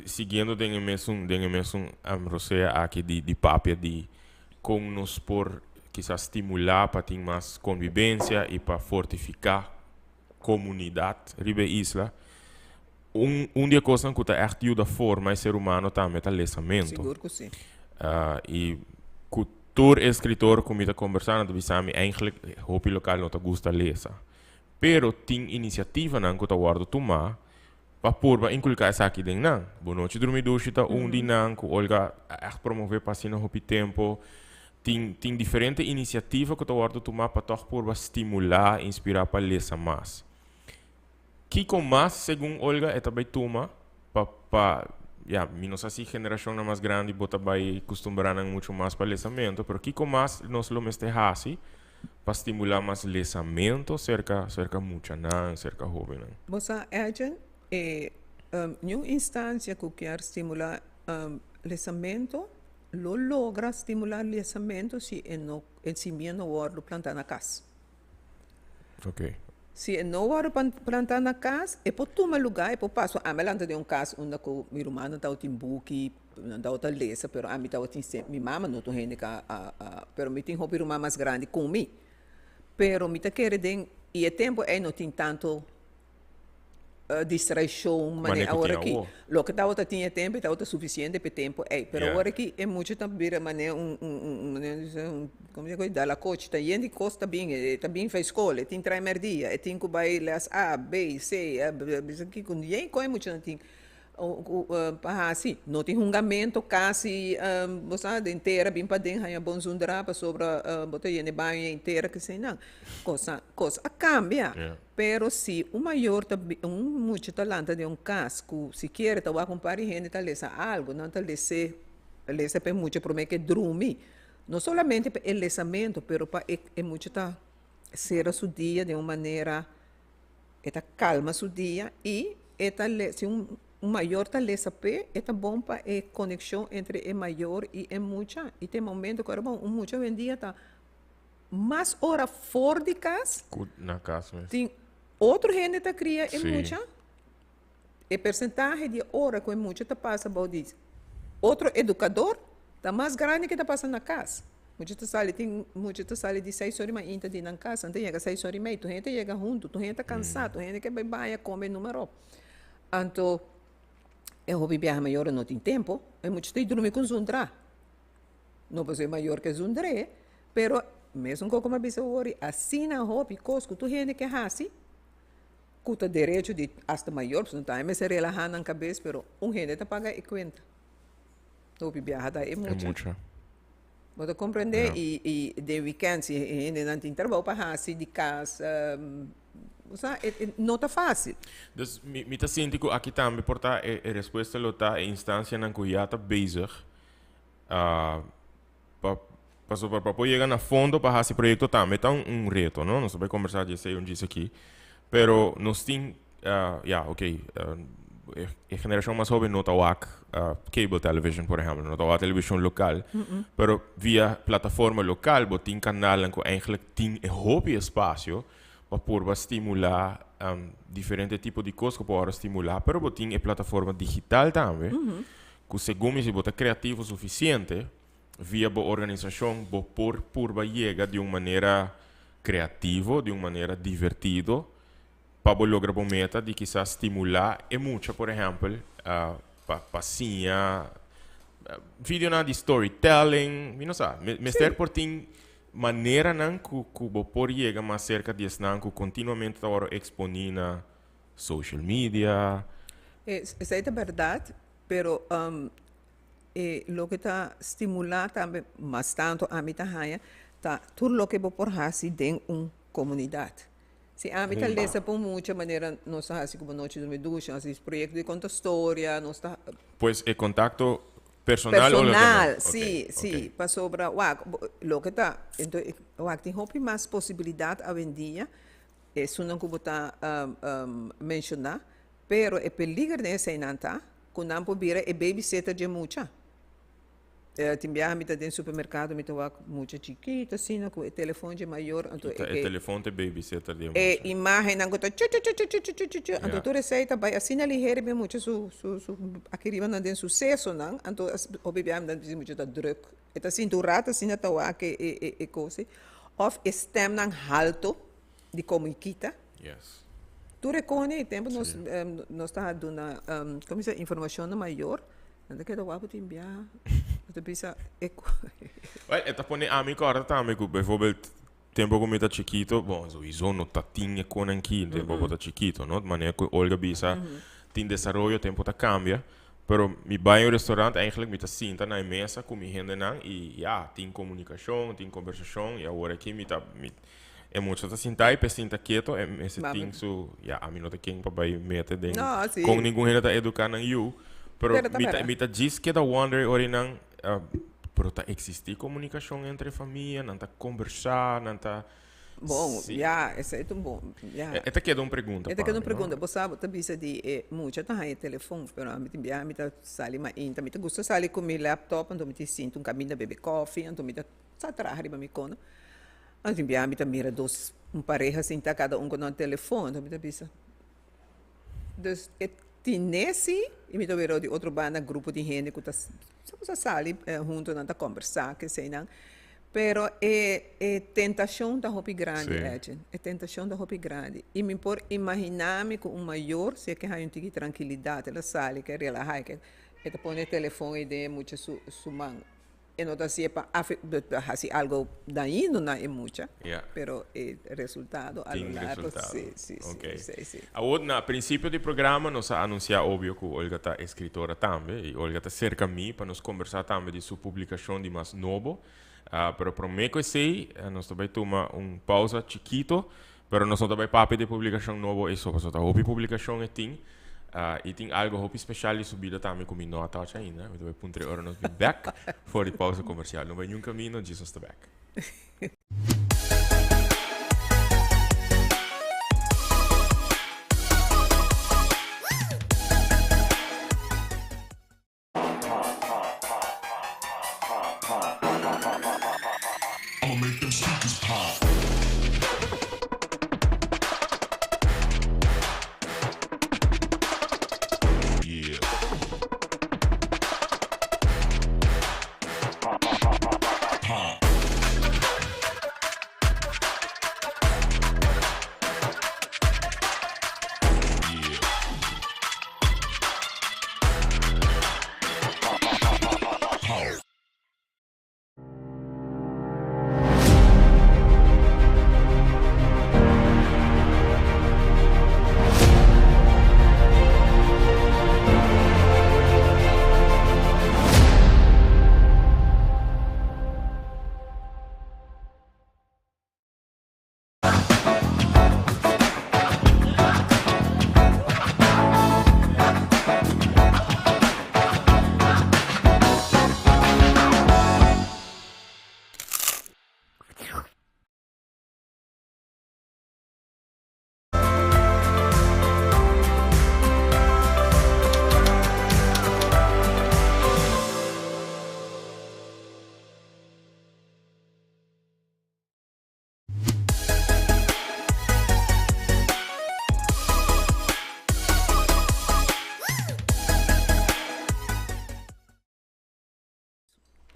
Seguindo den mesmo Roseia aqui de papia de com nos por quizás estimular para ter mais convivência e para fortificar comunidade ribe isla. Dia coisa que está echt ajuda a formar o ser humano também é o lesamento. Seguro que sim. E cultura escritor como está conversando, bisami eigenlijk hopi local não te gusta lesa. Pero tem iniciativa não que está guardo tomar para pôr inculcar essa aqui dentro não. Boa noite dormir duche tá dia não que Olga echt promover para sino hopi tempo. Tem diferente iniciativa que está guardo tomar para toch pôr estimular, inspirar para lesa mais. Que com mais, segundo Olga, é também toma para menos assim geração mais grande bota vai acostumbrar muito mais para lesamento, pero que com mais nós lo mestejasi para estimular mais lesamento cerca mucha não, cerca jovem. Você acha uma instância que quer estimular lesamento, lo logra estimular lesamento se no semilla o plantar na casa. Ok. Se não hora plantar na casa, é para tomar lugar, é para passar. A melhor de casa onde o meu irmão está em buque, não está lesa, pero a mim está sempre, minha mama não tem gente pero me tem roupa irmã mais grande comigo. Pero me tá querendo e é tempo não tem tanto distração, mas agora aqui, lo que tá tinha tempo, tá suficiente para tempo, pero agora aqui é muito também, mas como digo, da la coach, tá indo costa bem faz escola, tem primeiro dia, tem que vai las A, B, C, aqui com ninguém coi muito não tem assim, não tem julgamento quase, você inteira bem para dentro, aí bom zundra para sobre botar indo banho inteira que sei não, coisa cambia. Pero se o maior muito talento de caso, se quer tá acompanhar gente tá lesa algo, não tá lesa para muito para que dormir, não somente para o lesamento, pero para é muito tá ser a seu dia de uma maneira tá calma seu dia e tá se maior tá lesa pé é bom para a conexão entre o maior e o mucha e tem momento que bom mucha vendia tá mais hora fora de casa na casa mesmo. Tem outro gente tá cria é mucha e percentagem de hora que mucha tá passa about isso outro educador tá mais grande que tá passando na casa mucha tá sale de 6 horas mais de na casa então chega 6 horas e meia tu gente chega junto tu gente tá cansado tu gente que vai comer número então eu vou viajar maior não tem tempo é muito tempo dormir com zundra não pode ser maior que zundre pero mesmo como bisa ori assim na hobby cosco tu gente que assim cuta direito de hasta maior não tá mas se relaxar na cabeça pero gente tá paga e conta tu viajar da é muito você compreender e de weekend se gente não tem trabalho para assim de casa não está fácil. Dus me tá sentindo que aqui também porta a resposta lo tá a instância na que já tá bezig para poder chegar na fundo para esse projeto também tá reto, não? Nós vamos conversar de sei onde isso aqui, pero nós tem a geração mais jovem não tá cable television, por exemplo, não tá televisão local, pero via plataforma local, tem canal em que eigenlijk tem hobby espaço para estimular diferentes tipos de coisas que podem estimular, pero tem a plataforma digital também, que segundo se botar criativo suficiente, via a organização, por chegar de uma maneira criativa, de uma maneira divertida, para lograr a meta de quizás estimular e muito, por exemplo, passinha, vídeo de storytelling, não sei, mestre por tem maneira não que por chegar mais cerca de não que continuamente está expondo na social media. Isso é verdade, pero lo que está estimulando também bastante a mim também tá tudo o que vou por fazer dentro uma comunidade. Se a mim tá lesa por muita maneira nós está assim como noite dormir ducha, assim projeto de conta história, nós está. Pois é contato personal sim, sim, para sobre lo que está, então tem hope mais possibilidade a vendia, isso não como tá mencionar, pero é peligro nessa inanta, quando não pode é babysitter de muita. Timbiaha mita den supermercado mita wak mucha chiquita, sino com o telefone maior, então E telefoon te babysitter di e mucho. imagem ango ta chu chu chu chu chu chu chu chu chu anto Ja. tu receita vai assim ali here bem muito su aqui riba na den sucesso não anto obi bem dan bisi muito da druk eta assim tu rata assim ta wa que e coisa of stem nang halto di comunica Yes. tu recone tempo nós tá dando como se informação maior anda que da wa putin bia tu bisa eco Well, e tapone amico ora tambico, bijvoorbeeld tempo come da chiquito, bon, sowieso no tatinge con anche tempo da chiquito, no? Ma ne Olga bisa tin desarrollo tempo da cambia. Pero mi vai in un ristorante eigenlijk met de cinta na mesa com mi handen nang e ja, tin comunicação, tin conversação e agora aqui mi ta mi e muito da cinta e pecinta quieto e esse ting su ja, a mi nota king pa bai mete den. No, sì. Com ninguém ainda educar nang you. Pero Pera, mi ta diz que da wonder ori nang pero ta existe comunicação entre família, não ta conversar, não ta bom Sì. ja esse é tão bom ja E te chiedo una pregunta. esta que não Pami, pergunta, você sabe, tá bisa de muito tá aí telefone, pero me tem bia, me tá sali ma inta, me tá gosta sali com meu laptop, então me te sinto um caminho beber coffee, então me tá sa trabalhar riba me cono. Então bia, me tá mira dois pareja assim tá cada com um telefone, então me tá bisa. Dus tinesi e me tá vero de outro banda grupo de gente que tá só sali junto não tá conversar, que sei não. Pero é tentação da roupa grande, Sim. é tentação da roupa grande. E me por imaginar-me com um maior, se é que há um tique tranquilidade, ela sai, que relaxa, que ela põe o telefone e dê muito su mão. E não assim para fazer algo dañino não é muito, Yeah. pero o resultado a Tem lo largo, resultado. sim, Ok. sim. Agora, no princípio do programa, nós anunciamos, óbvio, que Olga está escritora também, e Olga está cerca de mim para nós conversar também de sua publicação de mais novo. Pero para mim, que sei, nós também tomamos pausa chiquito, pero nós também papo de publicação novo, e só para a hobby publicação e tem algo hobby especial de subida também com minha nota ainda. Então, vai puntre hora nós be back for the pausa comercial. Não vai nenhum caminho, Jesus está back.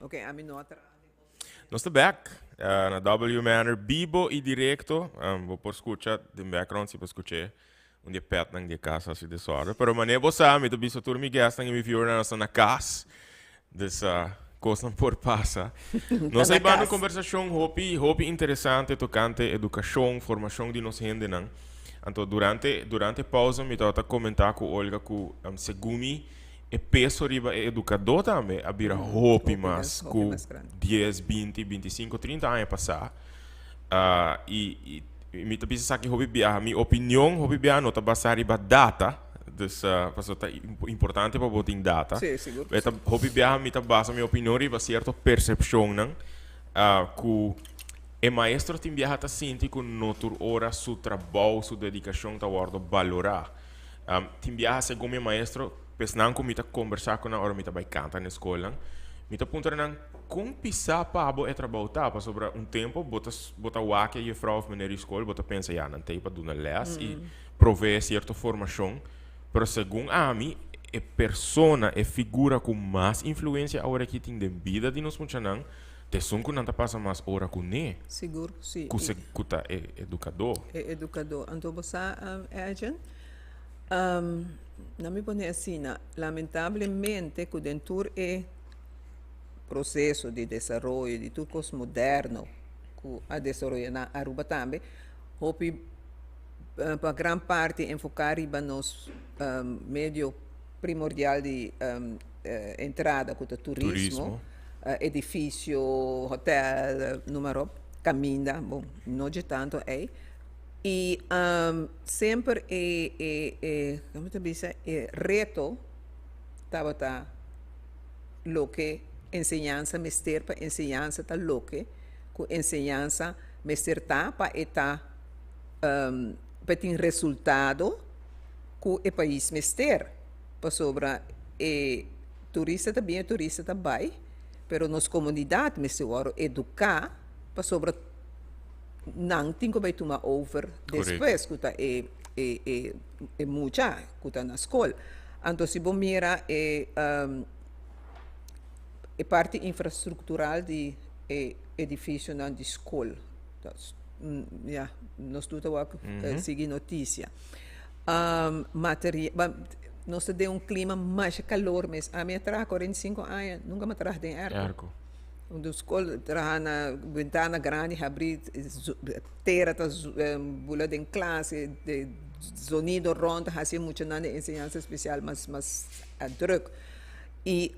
Ok, a minha nota. Nós estamos back na W Manor, vivo e direto. Vou por escutar de background, se para escutar um dia perto na casa, assim de sorte. Pero mané você sabe, tu bisa tur mi guest na mi viewer na nossa na casa. Dessa coisa por passa. Nós aí vamos conversação hopi interessante tocante educação, formação de nós gente não. Então durante pausa me tava comentar com Olga que segumi e peso riba e educador também a vira hopi mas com 10, 20, 25, 30 anos passar. E me tá pensando que hopi bia, minha opinião hopi bia não tá basar riba data. Dus tá importante para botar em data. Sim, seguro. Eta hopi bia me tá basa minha opinião riba certa percepção não. Que e maestro tem viaja tá senti com notur ora su trabalho, su dedicação tá guardo valorar. Tem viaja segundo meu maestro, pesnan com me tá conversar com na hora me tá vai cantar na escola. Mi te punta nang kung pisa pa abo e trabalho tapa sobre um tempo bota wake je vrouw of meneer school bota pensa ja nan teipa do na les e provee certa formação pero segundo a mim é persona é figura com mais influência agora que tem de vida de nos funcionando te son que não passa mais hora com ne Seguro, sim. com se kuta é educador É educador. Então, você, agent, não me pone assim, lamentavelmente, que dentro é processo de desenvolvimento de tudo coisa moderno que a desenvolver na Aruba também, hope para grande parte enfocar em nos meio primordial de entrada com o turismo. Edifício, hotel, número, caminha, bom, não de tanto é. E sempre como te diz, reto, estava lo que enseñanza mester para enseñanza ta lo que enseñanza mester ta para eta para ter resultado que o país mester para sobra turista também turista também pero nos comunidade me se educar para sobre não tem que vai tomar over depois que é muita que está na escola então se bom mira parte infraestrutural de edifício na escola ja nós tudo seguir notícia material nós temos clima mais calor, mas a minha trabalha 45 anos, nunca me trabalhei em arco. Onde a escola trabalha na ventana grande, abrir terra, bula em classe, de sonido rondo, fazia muito na ensinança especial, mas druk. E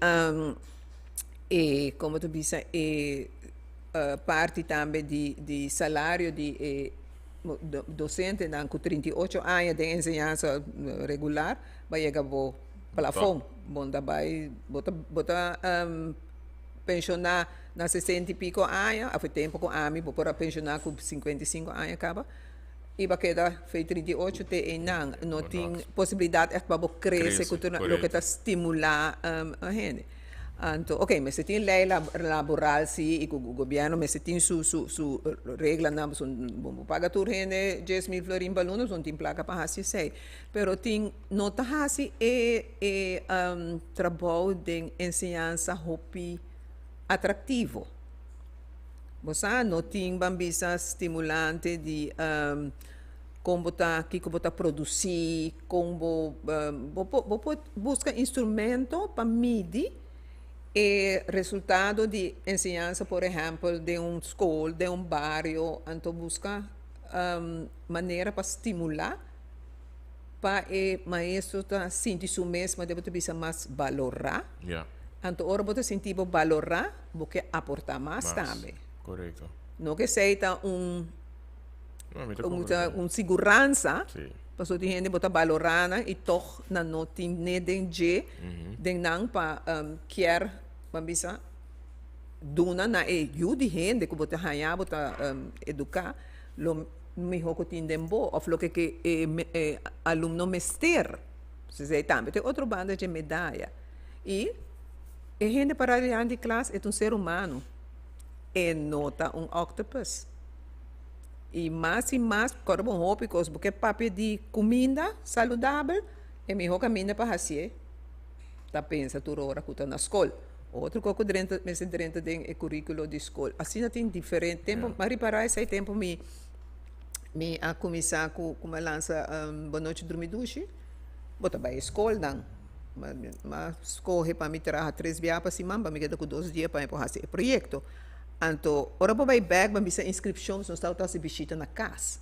como tu disse, parte também de salário de docente com 38 anos de ensinança regular, vai chegar ao plafond. Bom, vai botar pensionar na 60 e pico anos, há tempo com a mim, para pensionar com 55 anos, acaba. E vai quedar feito 38, não tem possibilidade para crescer, o que está estimular a gente. Então, ok, mas se tem lei laboral, sim, e o governo, mas se tem sua regra, não, paga tudo, 10.000 florins para alunos, não tem placa para fazer isso. Pero tem, não está fazendo trabalho de ensinança hobby atrativo. Você não tem bambisa estimulante de como está produzir, como busca instrumento para medir resultado de ensinança, por exemplo, de escola, de bairro, então busca maneira para estimular para o maestro sentir isso mesmo, deve ter mais valorar. Então, agora você sentir valorar, porque aportar mais também. Correto. Não que seja segurança, para a gente botar valorar e toch não tem nem de não para quer bisa duna na de gente que botar ganhar botar educar lo melhor que tem dembo ou lo que aluno mester se também tem outro banda de medalha e gente para de classe é ser humano é nota octopus e mais, carbonhópicos, porque papel de comida saudável é melhor caminho para fazer. Tá pensa toda hora que está na escola. Outro coco dentro do currículo de escola. Assim não tem diferente tempo, mas reparar esse tempo me a começar com uma lança boa noite dormir duche. Bota para a escola não. Mas escolhe para me trazer 3 dias para cima, para me quedar com 2 dias para fazer o projeto. Então, ora para vai back, para essa inscrição, não está a se visita na casa.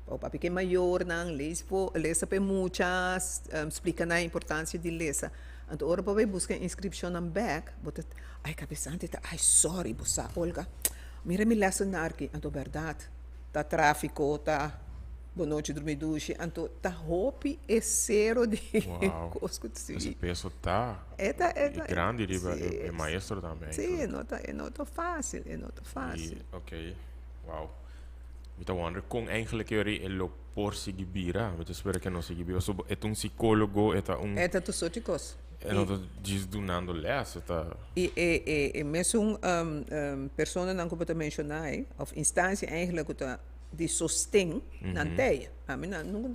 O papi que é maior, não, lesa para muitas, explica a importância de lesa. Então, ora para vai buscar inscrição na back, bota, ai, cabeçante, ai, sorry, bossa, Olga, mira me lesa na aqui, então, verdade, tá tráfico, tá, boa noite, dormir duche, então, tá roupa e zero de coisa. Esse peso tá grande, é maestro também. Sim, é não fácil, Ok, wauw. Met de wonder, kon eigenlijk jullie por seguir bira, eu espero que não seguir bira. É um psicólogo, é um É tanto soticos. é não tô desdunando lessa, tá. E mesmo pessoa não como mencionar, of instância eigenlijk die sostém na teia. A mim não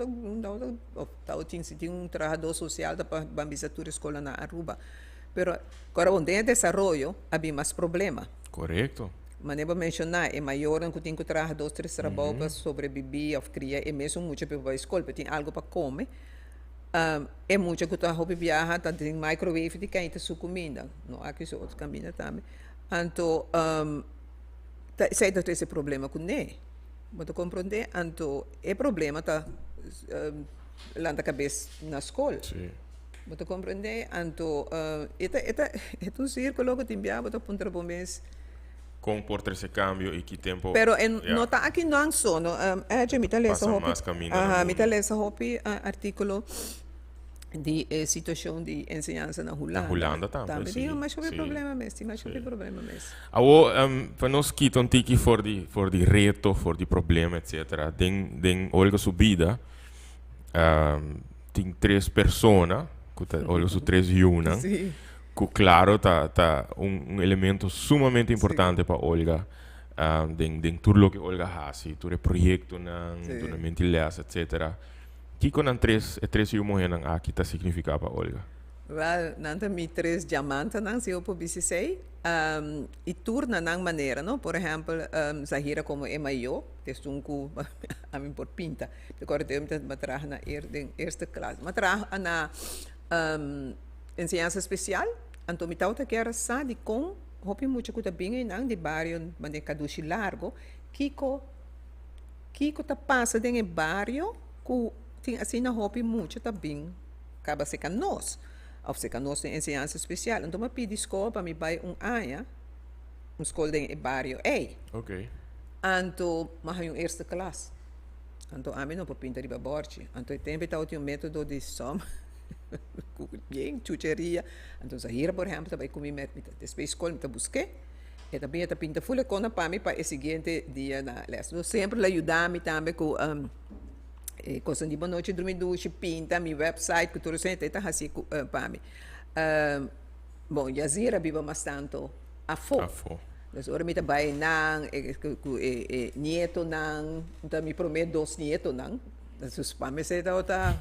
tinha se tinha trabalhador social da bambisatura escola na Aruba, pero agora onde é desenvolvimento havia mais problema. Correto? Mas nem mencionar é maior que tem que trabalhar 2, 3 trabalhos para sobreviver ou criar e mesmo muito para a escola, porque tem algo para comer. É muito que tu hobby viaja, tá tem microwave de quem sua comida, não há que isso outro caminho também. Então, sei que esse problema com ele, mas tu compreende, então é problema tá lá na cabeça na escola. Sim. Mas tu compreende, então é um círculo que tem viaja, tu ponta para mês. Comporta esse câmbio e que tempo. Pero não está aqui não só, não é de me talher Passa mais caminho no me mundo. talher esse artigo de situação de ensinança na Holanda. Na Holanda também, sim. Sim, mas Sim. problema mesmo, mas problema mesmo. Para nós que estão aqui for de reto, for de problema, etc. Den olha subida, tem 3 pessoas, olha su 3 reúnem. Sim. Que claro tá elemento sumamente importante para Olga den tudo que Olga faz, tudo projeto tudo mentilhas, etc. Que com três humanos aqui tá significa para Olga? Well, nanta mi 3 diamantes não se eu publici sei e turna na maneira, não? Por exemplo, Zahira como é maior, testunku a mim por pinta. Agora temos que matar na eerste classe. Matar na ensinança especial. Então, me tauta que era de com hopi muito que bem em de barrio, mas de caduci largo, Kiko tá passa de barrio, que tem assim na hopi muito tá bem, acaba se nós, ou se nós tem ensinança especial. Então, me pedi escola para me vai ano, escola de barrio, Ok. Então, mas é eerste classe. Então, a mim não pode pintar de baborte. Então, tem um método de soma. Bem, chucheria. Então, Zahira, por exemplo, também comigo, depois escola, me busquei. E também eu pinta full com para mim para o seguinte dia na leste. Eu sempre ajudar-me também com coisa de boa noite, dormir duche, pinta, meu website, que tudo sempre está assim para mim. Bom, Yazira vive bastante a fo. Dus ora mita bay nang nieto nang, então me prometo 2 nieto nang. Dus para me se tá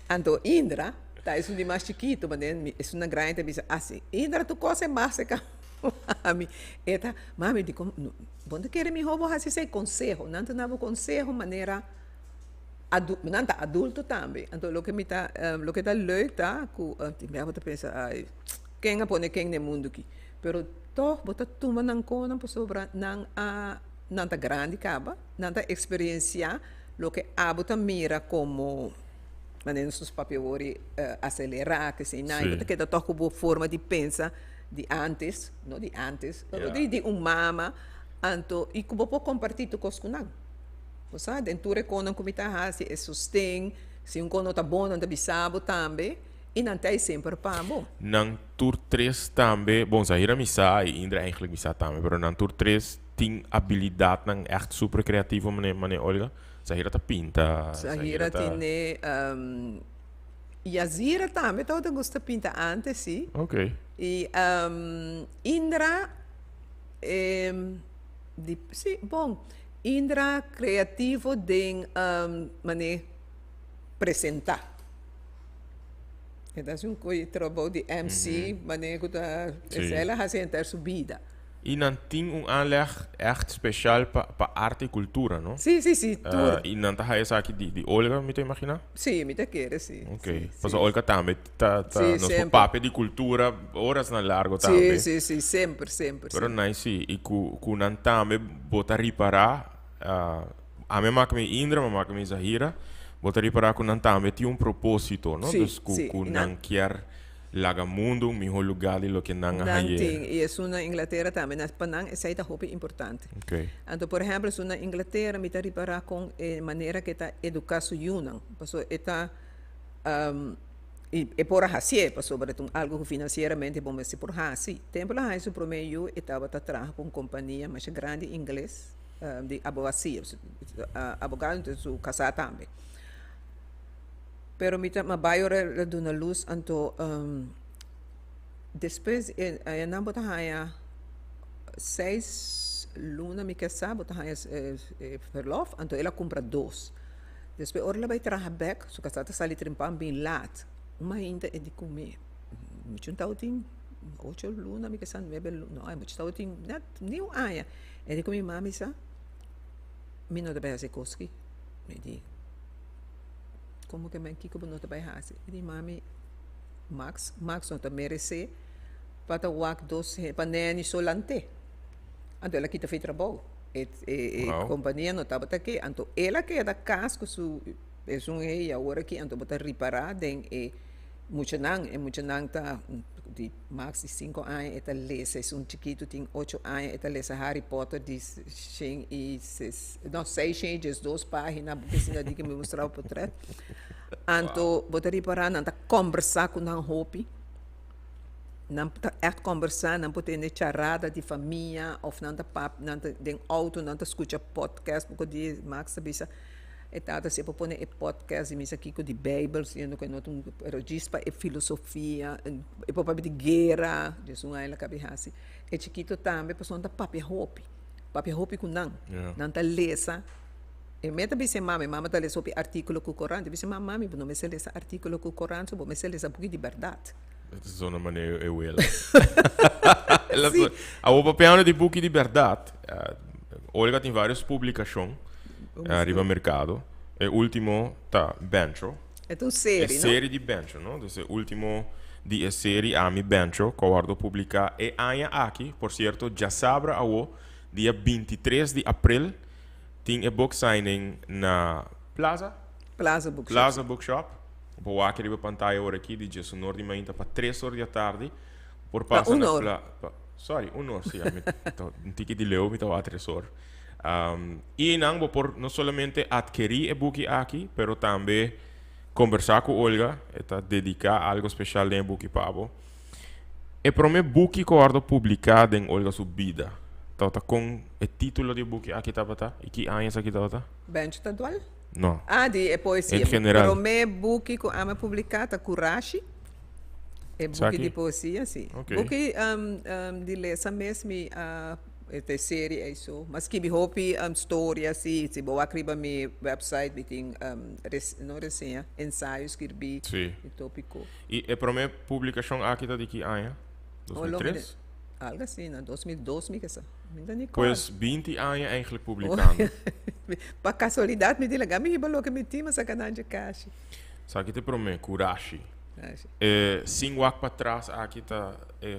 Anto Indra, tá isso de mais chiquito, mas isso na grande me assim, Indra tu coisa mais que mami, eta mami digo, bom de querer me roubo assim sem conselho, não tem conselho maneira adulto também. Então lo que me tá leuk tá, que me avota pensa ai, quem a pone quem no mundo aqui. Pero toch bota tuma nang kona po sobra nang nanta grande caba, nanta experiência lo que abota mira como maneira os papel acelerar que se não, porque da toch boa forma de pensar de antes, não de antes, de mama, anto e como pode compartilhar tu com não. Você dentro recona como está se é sustém, se cono tá bom, não tá bisabo também. E não tem sempre para bom. Nang tour 3 também, bom, Zahira misa e Indra eigenlijk misa também, mas nang tour 3 tem habilidade nang echt super criativo mané Olga. Zahira tá pinta. Zahira tem Yazira também, todo gosta pinta antes, sim. Ok. E Indra sim, bom, Indra criativo de mané apresentar. Dat is een goede trabalho de MC, wanneer je ela fazia ter subida. E não tem aanleg echt speciaal para arte e cultura, não? Sim. E não tá essa aqui de Olga, me te imagina? Sim, me te quero, sim. Ok. Mas a Olga também tá nos papel de cultura horas na largo também. Sim, sempre. Pero nice, e ku não também botar reparar, a minha máquina Indra, a máquina Zahira, botar reparar que não também tem propósito, não? Sim, ku não quer laga mundo, melhor lugar de lo que não há aí. E isso na Inglaterra também, na Panang, essa é muito importante. Ok. Então, por exemplo, isso na Inglaterra, me tá reparar com a maneira que está educação yunang, porque está e por assim, sobre algo que financeiramente bom, mas por assim, tempo lá isso promeio estava atrás com companhia mais grande inglês. de abogacia, abogado então su casar também. Pero mita mabayor do na luz anto depois eu não botar haya 6 luna me casar botar haya verlof anto ela compra 2. Depois ora ela vai trabalhar back, su casar sali trimpam bem lat. Uma ainda é de comer. Muito tautin 8 luna me casar 9 luna, não, muito tautin net new aya. É de comer mami sa. Me não deve fazer koski. Me di como que men kiko não trabalha assim. E mami Max não tá merece para wak dos para neni solante. Então ela quita fez trabalho. E companhia não estava aqui. Então ela que é da casco su é um rei agora que então botar reparar den e muito não tá de Max de 5 anos eta lesa é um chiquito tem 8 anos eta lesa Harry Potter de 6 e 6 pages 2 páginas porque senão de que me mostrar o portrait. Então botar reparar não tá conversar com não hopi não tá conversar não pode ter charada de família ou não tá pap não tá den auto não tá escuta podcast porque de Max sabia etata se pone e podcast e misa kiko de Bible sendo que não registra e filosofia e papel de guerra de sunga ela cabihasi e chiquito também pessoa da papel hopi com não tá lesa e meta bise mama tá lesa artigo com o Corão bise mami não me se lesa artigo com o Corão só me se lesa pouco de verdade essa é uma maneira eu ela a papel de pouco de verdade Olga tem várias publicações arriva al mercato e ultimo tá Bencho è un serie, no? Serie di Bencho, no? Entonces, ultimo di serie Ami Bencho que guardo publicar e aia aqui, por cierto, já sabra ao dia 23 de abril tem a book signing na Plaza Bookshop vou aqui arriba pantalla ora aqui di Jesus Nordi Mainta para 3 horas da tarde por passar na sorry, 1 hora sim, um ticket de leu me tá a 3 horas. E não por não somente adquirir o book aqui, pero também conversar com Olga, eta dedicar algo especial em book pabo. E para mim book que eu publicado em Olga sua vida. Tá com o título do book aqui tá? E que anos aqui tá? Bench tatual? Não. De poesia. Em general. Para mim book que eu publicado tá Kurashi. É book de poesia, sim. Okay. Book de lesa mesmo esta série é isso, mas que me hopi história assim, se boa criba mi website biting não resenha, ensaios escrevi e tópico. E para mim publicação aqui tá de que ano? 2003? Algo assim, na 2012 me casa. Pois 20 anos eigenlijk publicando. Para casualidade me diga, me ribalou que me tinha sacanagem de caixa. Sabe que te para mim Kurashi. 5 anos para trás aqui tá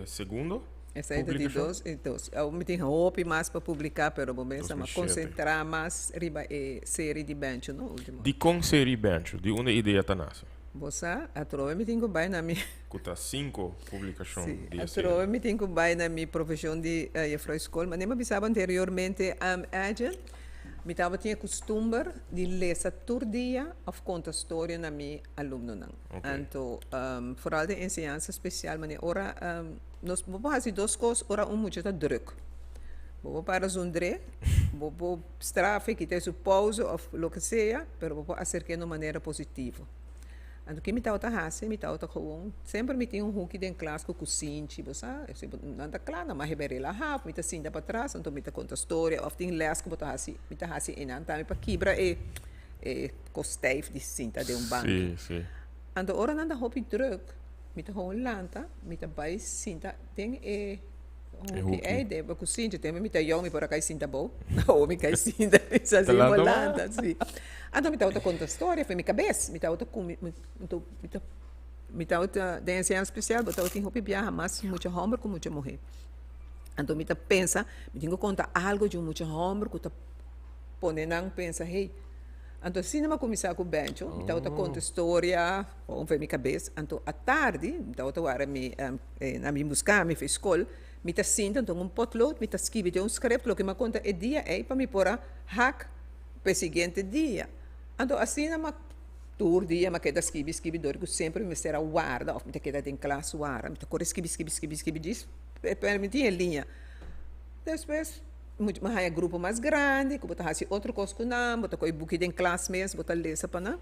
segundo. Essa é de 2 e 2. Eu me tenho roupa mais para publicar, pero momento mas concentrar mais riba e série de bench no último. De com série bench, de onde ideia tá nasce? Você a trova me tenho bem na minha. Cuta 5 publicações de série. A trova me tenho bem na minha profissão de escola, mas nem me avisava anteriormente agent. Me tava tinha costume de ler todo dia of conta história na minha aluno não. Então, vooral de ensinança especial, mas ora nós vamos fazer 2 coisas, ora muito tá druk. Vou para zondre, vou strafe que tem pausa ou o que seja, mas vou acercar de maneira positiva. Então, que me tá outra raça, me tá outra com sempre me tem hook de classe com cozinha, você não tá claro, mas reberei lá rápido, me tá assim para trás, então me tá conta história, ou tem les que botar assim, me tá assim e não tá me para quebra e costeif de cinta de banco. Sim. Então, ora não tá hopi druk, me tá Holanda, me tá bai cinta tem de para cozinha, tem me tá young me para cá cinta bom, ou me cai cinta, isso assim Holanda, sim. Então, me tá outra conta história, foi minha cabeça, me tá outra me tá outra dança especial, botar outra roupa viaja mais muito homem com muita mulher. Então, me tá pensa, me tenho que contar algo de muito homem, que tá pondo não pensa, hey. Então, se não começar com o bencho, me tá outra conta história, ou foi minha cabeça. Então, à tarde, me tá outra hora na minha buscar, me fez escola, me tá sinta, então um potlood, me tá escrevendo um script, o que me conta é dia é para me pôr hack para o seguinte dia. Então, assim, na tour dia, mas queda escrevi, que sempre me será guarda, ou me queda em classe guarda, me corre escrevi, diz, permitir em linha. Depois, muito mais grupo mais grande, que botar assim outro coisa que não, botar coi book em classe mesmo, botar lesa para não.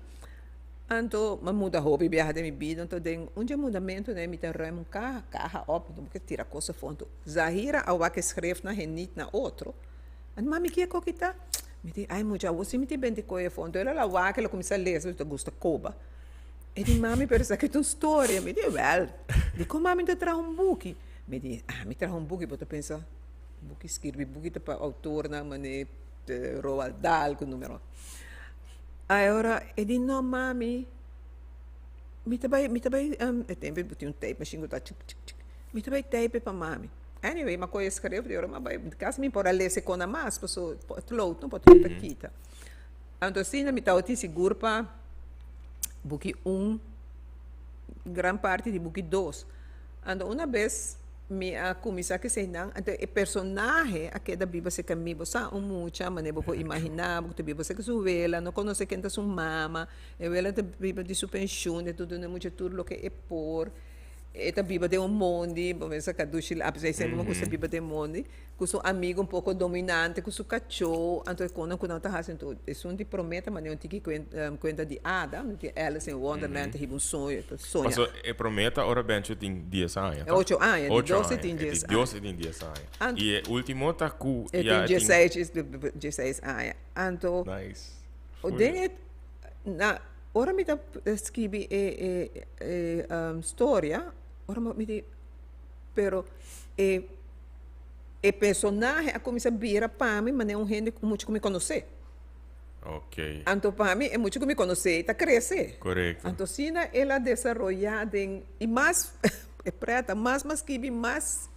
Então, mas muda hobby viajar de minha vida, então tem um dia mudamento, né, me tem um carro, op, então porque tira coisa fonte. Zahira, ao que escreve na renit na outro. E mami que é que tá? Me diz, ai, mucha, você me tem bem de coisa fonte. Ela lá, que ela começa a ler, você gosta coba. E diz, mami, pero essa aqui é uma história. Me diz, well, de como mami te traz book? Me diz, me traz book, você pensa, book escreve, book para autor, na maneira, Roald Dahl, com número. Agora, ele diz, não, mami, me também, tem um tape, mas xingo tá, me também tape para mami. Anyway, uma coisa escreve, eu mas caso me pode ler se com a mais, pessoa, outro não pode ter quita. Então, assim, me tá o seguro para book 1, grande parte de book 2. Então, uma vez, me a comissão que sei não, então o personagem aqui da Bíblia se caminha, sabe, muita maneira para imaginar, porque a Bíblia se que sua ela, não conhece quem é sua mama, ela da Bíblia de sua pensão, tudo não muito tudo o que é por. Esta Bíblia de mundo, vamos que do Chile, apesar de ser uma coisa Bíblia de mundo, com seu amigo um pouco dominante, com seu cachorro, então quando não está fazendo, isso não te promete, mas não te conta de Ada, de Alice in Wonderland, tem um sonho, sonha. Mas prometa ora bem que tem 10 anos. É 8 anos, de 12 tem 10 anos. 12 tem 10 anos. E o último tá com tem 16 anos. Então, nice. O dele na ora me tá escrevi história. Ora me diz, pero personagem a começar a virar para mim, mas não gente muito que me conhece. Ok. Então para mim é muito que me conhece, está crescer. Correto. Então sim, ela desenvolvida e mais é preta, mais que mais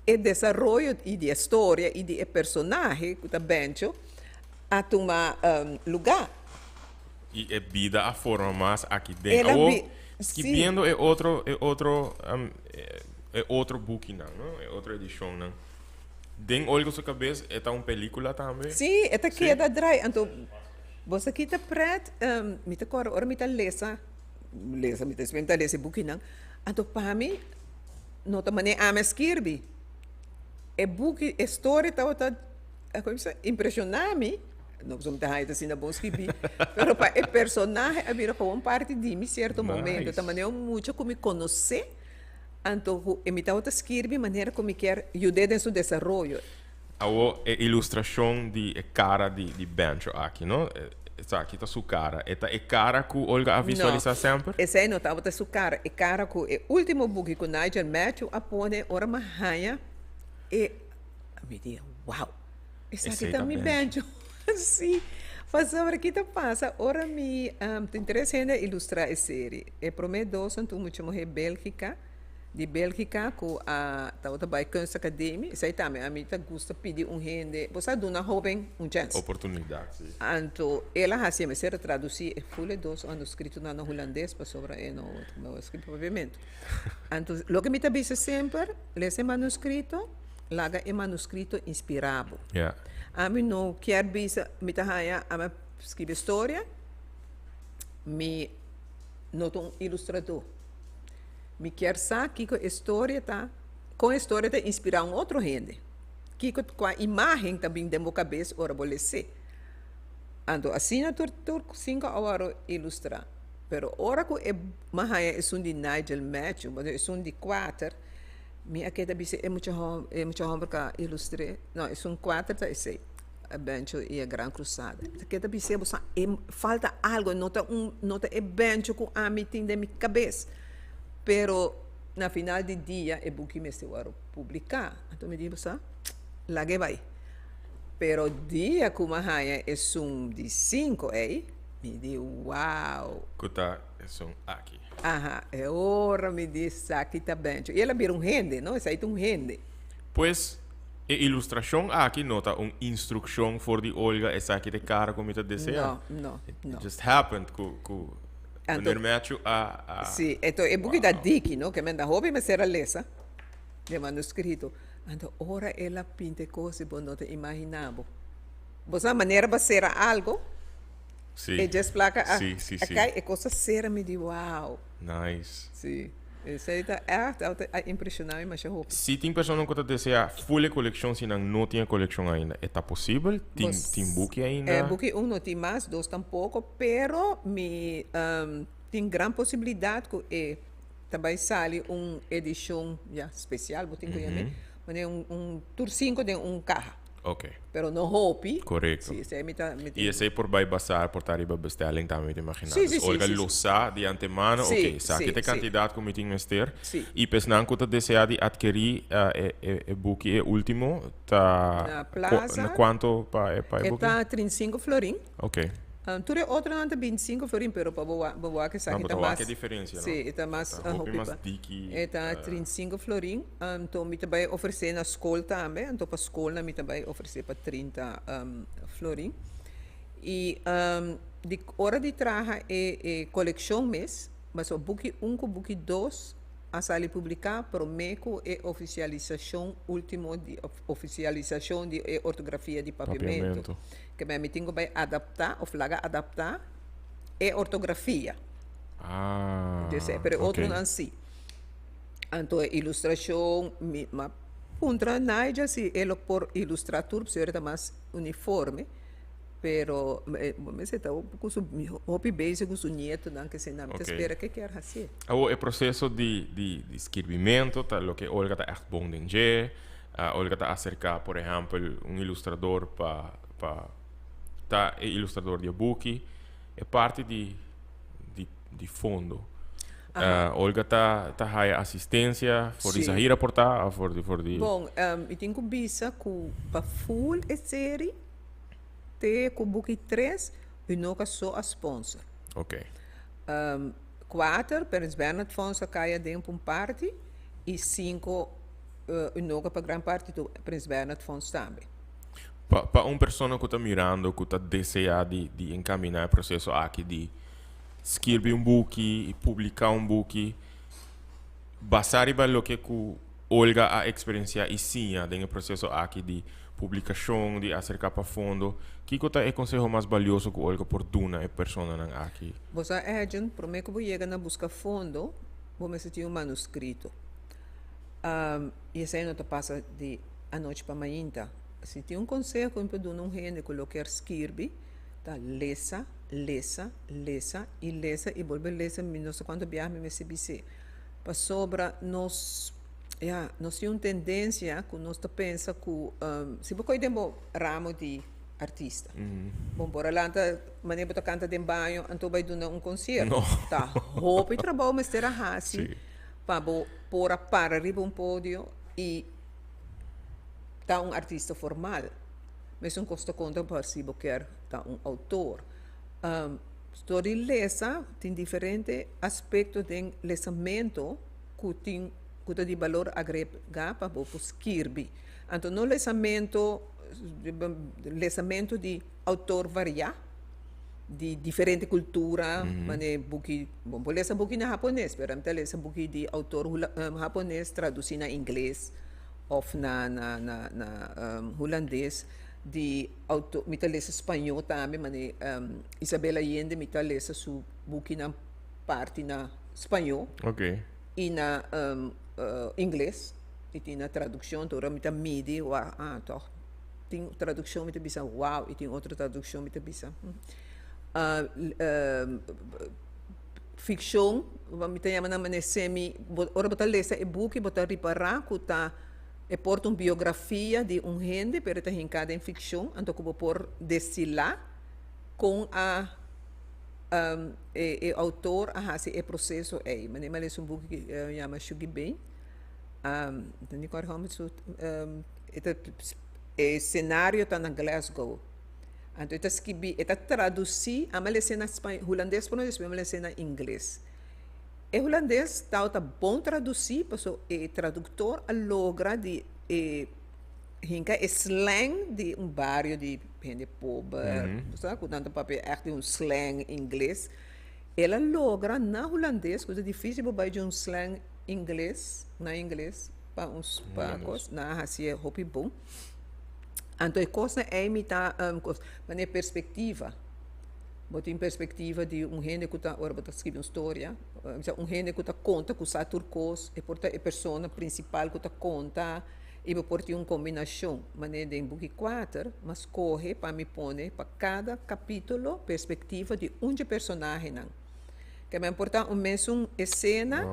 o desenvolvimento e de história e de personagem que está bem a tomar lugar. E é vida a forma mais aqui dentro. Escrevendo é outro book, não? É outra edição, não? Tem olho na sua cabeça, é uma película também? Sim, é que da dry. Então, você aqui está preto, me está cora, ora me está lesa, me está experimentando esse book, não? Então, para mim, não está maneira a escrever. É book, a história está impressionar-me. Não somos da raia assim na bom escrever, mas o personagem a vira como parte de mim certo momento, da maneira muito como me conhecer, então eu me estava a escrever de maneira como quer ajudar em seu desenvolvimento. A ilustração de cara de Bencho aqui, não? Essa aqui está sua cara. Esta é cara que Olga a visualizar sempre? Essa aí não estava a sua cara. É cara que o último book que o Nigel Matthew apone ora uma raia e me diz, uau, essa aqui está me Bencho. Sim, mas agora que passa, ora me interessa em ilustrar a série. É prometo são muito mulher Bélgica, de Bélgica com a outra by Kunst Academy. Isso aí também a mim tá gosta pedir gente, você dá uma jovem chance. Oportunidade. Sim. Então, ela assim, me será traduzir, foi 2 anos escrito na holandês para sobre no escrito pavimento. Então, o que me tá disse sempre, esse manuscrito, laga é manuscrito inspirado. Yeah. A mim não quer bisa me tahaya a escrever história, me noto ilustrador. Me quer saber que a história tá com a história tá inspirar outro gente. Que com a imagem também dentro da cabeça ora vou ser. Então assim na tur 5 horas ilustrar. Pero ora que é mahaya é de Nigel Matthew, mas é de 4. Me aqui também é muito homem para ilustrar. Não, são 4 tá esse. A Bencho e a Gran Cruzada. Aqui também falta algo, nota é Bencho com a meeting da minha cabeça. Pero na final de dia é bom que me se publicar. Então me digo, sabe? Lá que vai. Pero dia que uma raia é de 5, me digo, uau. Kuta são aqui. Aha, é hora me diz aqui tá Bencho. E ela vira rende, não? Isso aí tem rende. Pois, a ilustração aqui nota uma instrução for de Olga, essa aqui de cara como está deseando. Não. It just happened com o Matthew Sim, então é porque da Dick, não? Que me dá hobby, mas era lesa. De manuscrito. Então, ora ela pinta coisas que não te imaginava. Você a maneira de ser algo, sim. e just placa, sim. Acá é coisa séria, me diz, uau. Nice. Sim. Isso aí tá echt impressionante, mas eu hoop. Se tem pessoa que deseja full coleção, se não tem coleção ainda, é possível? Tem book ainda? Porque não tem mais, dois tampouco, pero tem grande possibilidade que também sale uma edição especial, botem que mas tour 5 de carro. Ok. Pero no hopi. Correto. Sim, isso E esse por vai passar por tarifa bestelling também, te imaginar. Sim, Olga sim. losa de antemano, Sim, ok, sabe sim, que quantidade como tem mester. Sim. E pesnan que deseja de adquirir book e último, tá Na plaza. na quanto para book? Está 35 florim. Ok. Tudo outro não está 25 florim, pero para boa que sabe Não, está mas mais. que diferença, não? Sim, está mais mais diki. Está 35 florim. Então, me também oferecer na escola também. Então, para a escola, me também oferecer para 30 florim. E de hora de trabalho é coleção mês, mas o book 1 com o book 2 a sair publicar prometo é oficialização de ortografia de papiamento. Que me tenho que adaptar, ou flaga adaptar, é ortografia. Pero outro não assim. Então, ilustração, mas contra naija se ele por ilustrator, se ele mais uniforme, pero me se tá o hobby basic o nieto dan que se não te espera que quer fazer. O processo de escrevimento, tá lo que Olga tá echt bom de Olga tá acerca, por exemplo, ilustrador para tá ilustrador de book, é parte de fundo. Olga tá há assistência, for de reportar, for de. Bom, eu tenho visa com para full a série, te com book 3, eu nunca sou a sponsor. Ok. 4, Prins Bernhard Fonsa caia dentro um parte e 5, eu nunca para grande parte do Prins Bernhard Fonsa também. Para uma pessoa que está mirando, que está desejando de encaminhar o processo aqui de escrever book e publicar book, basar em o que Olga a experiência e sim, no processo aqui de publicação, de acercar para fundo, que é o conselho mais valioso que Olga por duna a pessoa aqui? Você é agent, prometo que vou chegar na busca fundo, vou me sentir manuscrito. E esse aí não te passa de a noite para amanhã. Se tem conselho que eu dou num rende que eu quero escrever, tá lesa e volver lesa, não sei quanto viagem me se para sobra nós temos uma tendência que nós pensa que se você tem um ramo de artista, bom por lá maneira para cantar de banho, então vai dar um concerto, tá roupa e trabalho mas terá assim para para arriba pódio e tá artista formal, mas não custa conta para se você quer tá autor. Story lesa tem diferentes aspectos de lesamento que tem de valor agregado para você escrever. Então, não lesamento de autor variado, de diferente cultura, bom, lesa book na japonês, pero eu lesa book de autor japonês traduzido na inglês ou na holandês, de autor, me lesa espanhol também, Isabel Allende me lesa su book na parte na espanhol. Ok. E na inglês, e tem na tradução, então me midi, toch. Tem tradução me bisa wow, e tem outra tradução me bisa. Ficção, me chama na maneira semi, ora botar lesa e book, botar reparar que tá é porta uma biografia de gente, pero está hincada em ficção, então que vou por destilar com o autor o processo aí, mas nem um book que chama Shugi Bem, então não corre isso, o cenário está na Glasgow, então está escrevi, está traduzir, a malha cena holandês para nós, a malha cena inglês. O holandês está bom traduzir, porque o tradutor logra de slang de bairro de gente pobre, sabe? Quando papel é um slang inglês, ela logra na holandês, coisa difícil para de um slang inglês, na inglês, para uns pagos, na assim é hopi bom. Então a coisa é imitar, mas perspectiva. Bota em perspectiva de gente que está, agora bota escrever uma história, gente que está conta que usa turcos, e porta a pessoa principal que está conta, e porta uma combinação, maneira de book 4, mas corre para me pôr para cada capítulo perspectiva de personagem não. Que é importante mesmo cena,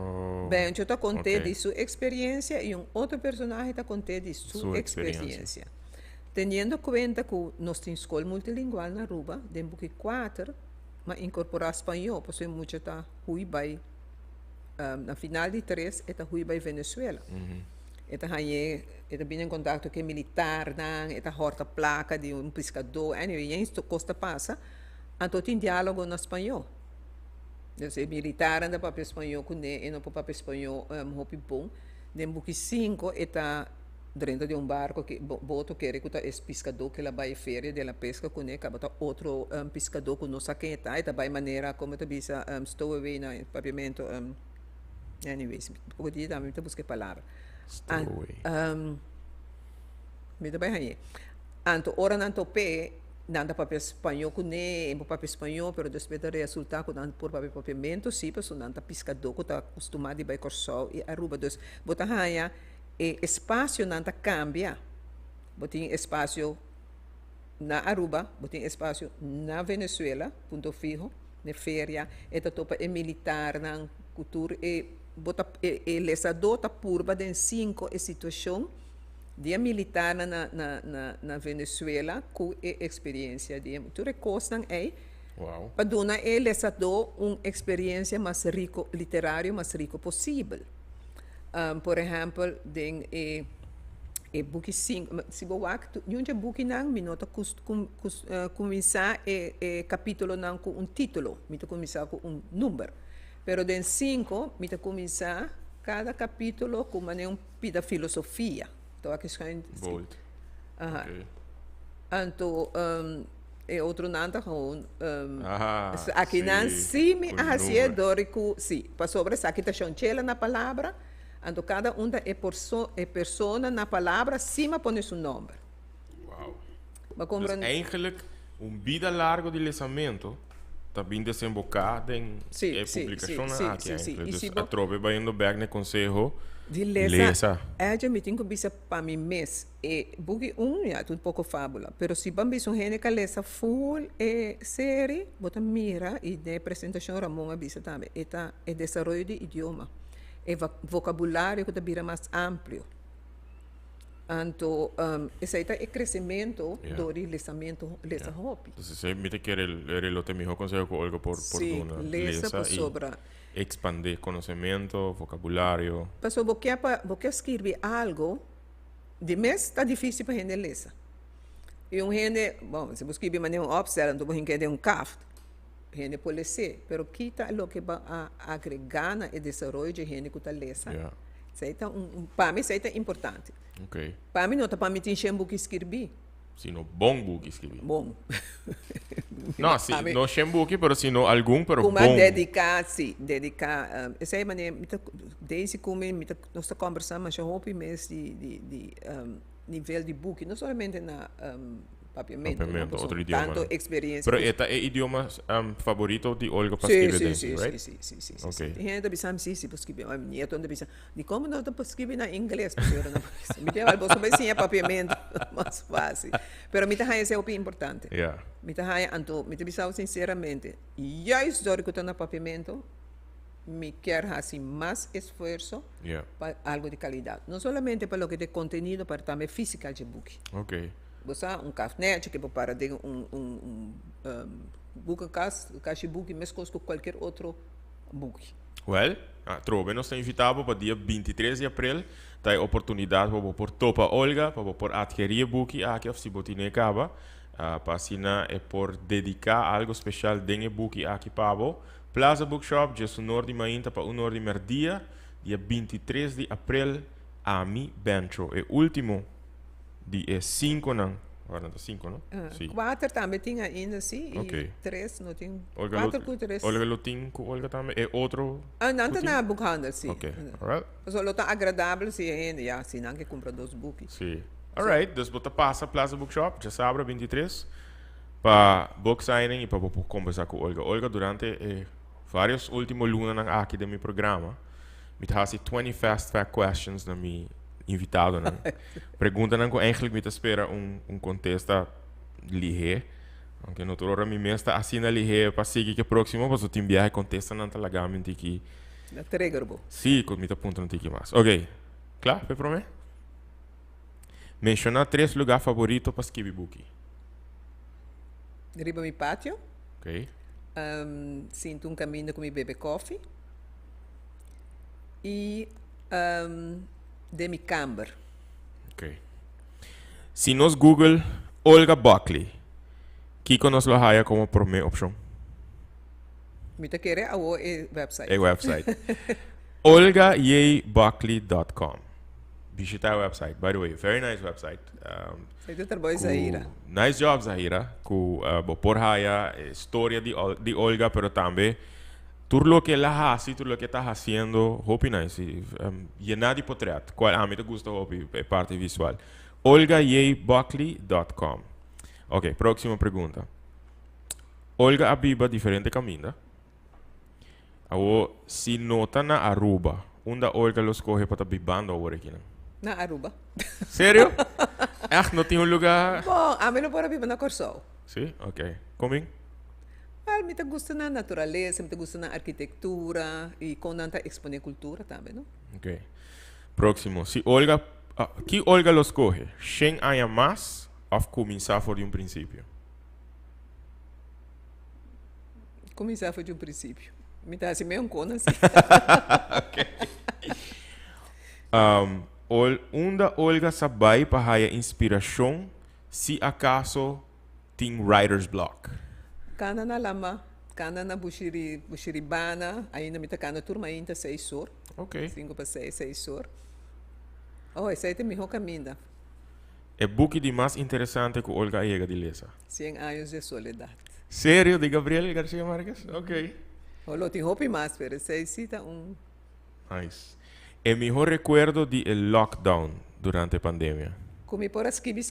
bem, eu está contando ok. de sua experiência e outro personagem está contando de sua experiência. Tendo em conta que nós temos escola multilingual na Aruba, em book 4, mas incorporar espanhol, porque muito está hui by na final de 3 está hui by Venezuela. Eta haye, eta bem em contato com militar, eta horta placa de pescador, anyway, isso costa passa, então tem diálogo no espanhol. Então, militar anda para espanhol com ele, e não para espanhol hopi bom. Em book 5 está dentro de barco que boto que recuta esse pescador que lá vai feira de la pesca com ele, acaba outro pescador que não sabe quem está vai maneira como te bisa stowaway na papiamento anyways, podia dar muita busca palavra. Stowaway. Me dá bem aí. Anto ora nanto pe nanda papel espanhol com ele, papel espanhol, pero depois do resultado com por papiamento, sim, pessoa nanda pescador que está acostumado a ir corsol e Aruba dos bota aí e espaço não cambia. Botem espaço na Aruba, botem espaço na Venezuela, ponto fijo, na feria, e topa é militar na cultura e bota e lesador tá purba de 5 a situação de militar na Venezuela com a experiência de tu recostam é para dar a lesador uma experiência mais rico literário mais rico possível. Por exemplo, den book 5, se você não book não, me nota começar capítulo não com título, me começar com número. Pero den 5, me começar cada capítulo com uma pida filosofia. Então aqui está Bold. Okay. Então outro nada com aqui sim, não sim me número. dórico sim, para sobre essa aqui está chanchela na palavra. Então, cada uma é pessoa na palavra, cima põe seu nome. Uau. Dus eigenlijk, vida largo de lançamento também desembocado em publicação aqui. Dus a trobe vai indo back no conselho de lesa. É, me tenho que bisa para mim mês. E bugi é tudo pouco fábula. Pero se bambi são gente que lesa full série, bota mira e de apresentação Ramon a bisa também. Eta é desenvolvimento de idioma. E vocabulário que vira mais amplo. Então, esse aí é crescimento do lançamento lesa hobby. Então, você me quer ele tem melhor conselho com Olga por dona lesa e expandir conhecimento, vocabulário. Pessoal, porque escrever algo de mês está difícil para gente lesa. E gente, bom, se você escrever maneira observa, então você quer um café. Gente pode ser, pero quita lo que va a agregar no desenvolvimento de gente que está lesa. Isso aí para mim isso é importante. Ok. Para mim não está para mim tem um book escrever. Sino bom book escrever. Bom. Não, sim, não é book, pero sino algum, pero como bom. Dedicar, essa é maneira, desde como nós conversamos, mas eu hope mesmo de nível de book, não somente na papiamento, outro idioma. Tanto experiência. Pero este é idioma favorito de Olga para escrever sim, right? Sim. Okay. Tem gente que pensa, sim, para escrever. A minha tonda pensa, de como não para escrever na inglês, porque eu não me tem algo sobre sim é papiamento mais fácil. Pero me tá esse é o importante. Me tá anto, me pensa sinceramente, e a história que está na papiamento me quer fazer mais esforço para algo de qualidade. Não somente para o que de conteúdo, para também física de book. Ok. Você café que para de book caixa book mesmo com qualquer outro book. Well, Trove nos está invitado para dia 23 de abril. Tem oportunidade para por topa Olga, para por adquirir book aqui of si botine acaba. Para assinar é por dedicar algo especial dentro book aqui para Plaza Bookshop, just nord de Mainta para nord de Merdia, dia 23 de abril a mi Bentro. E último dia 5 não. Agora está 5, não? 4 também tinha ainda sim, e 3 não tem. 4 com 3. Olga lo tem com Olga também. E outro? Não está na bookhandel, sim. Ok, alright. Mas o está agradável se ainda, se não que compra 2 books. Sim. Alright, dus bota passa Plaza Bookshop, já sabe, 23. para book signing e para conversar com Olga. Olga, durante vários últimos lunas aqui do meu programa, me trouxe 20 fast fact questions na meu invitado. Pergunta que eigenlijk me espera contesta ligeiro. Aunque no todo mi mesta assim na ligeiro para seguir que próximo, mas o time viaje contesta não talagamento que Na Tregarbo. sim, com mita ponto não tem que mais. Ok, claro, para mim? Mencionar 3 lugares favoritos para escrever book. Riba mi patio. Ok. Sinto um caminho com mi bebe coffee. E de mi camber. Ok. Se nós Google Olga Buckley, que nos lo haya como primeira opção? Mi ta querer a website. É website. olgaybuckley.com. Visitar o website. By the way, very nice website. Sei tu trabalho Zahira. Nice job, Zahira. Com por haya história de Olga, pero também tudo lo que ela hace, tudo lo que está haciendo, hope nice. Llenar de portrait. Qual a mim te gusta hope parte visual. olgaybuckley.com. Ok, próxima pergunta. Olga abiba diferente caminho. Se nota na Aruba, onde Olga los coge para bibando agora aqui, Na Aruba. Sério? Echt, não tinha lugar? Bom, a mim não pode viver na Corsol. Sim, ok. Coming? Mas me gusta na natureza, me gusta na arquitetura e quando anda exponer cultura também, não? Ok. Próximo. Se Olga, que Olga los coge? Sem haya mais ou começar por um princípio? Começar foi de um princípio. Me dá assim meio assim. Onde Olga sabe para haya inspiração se acaso tem writer's block? Kana na lama, kana na bushiribana, ainda me kana turma ainda 6 horas. Ok. 5 para 6 horas. Oh, esse aí tem melhor caminho. É book de mais interessante que Olga chega de ler. 100 anos de soledade. Sério? De Gabriel Garcia Marquez? Ok. Olha, tem roupa mais, pero esse cita Nice. É melhor recuerdo de el lockdown durante a pandemia. Comi por esquibi,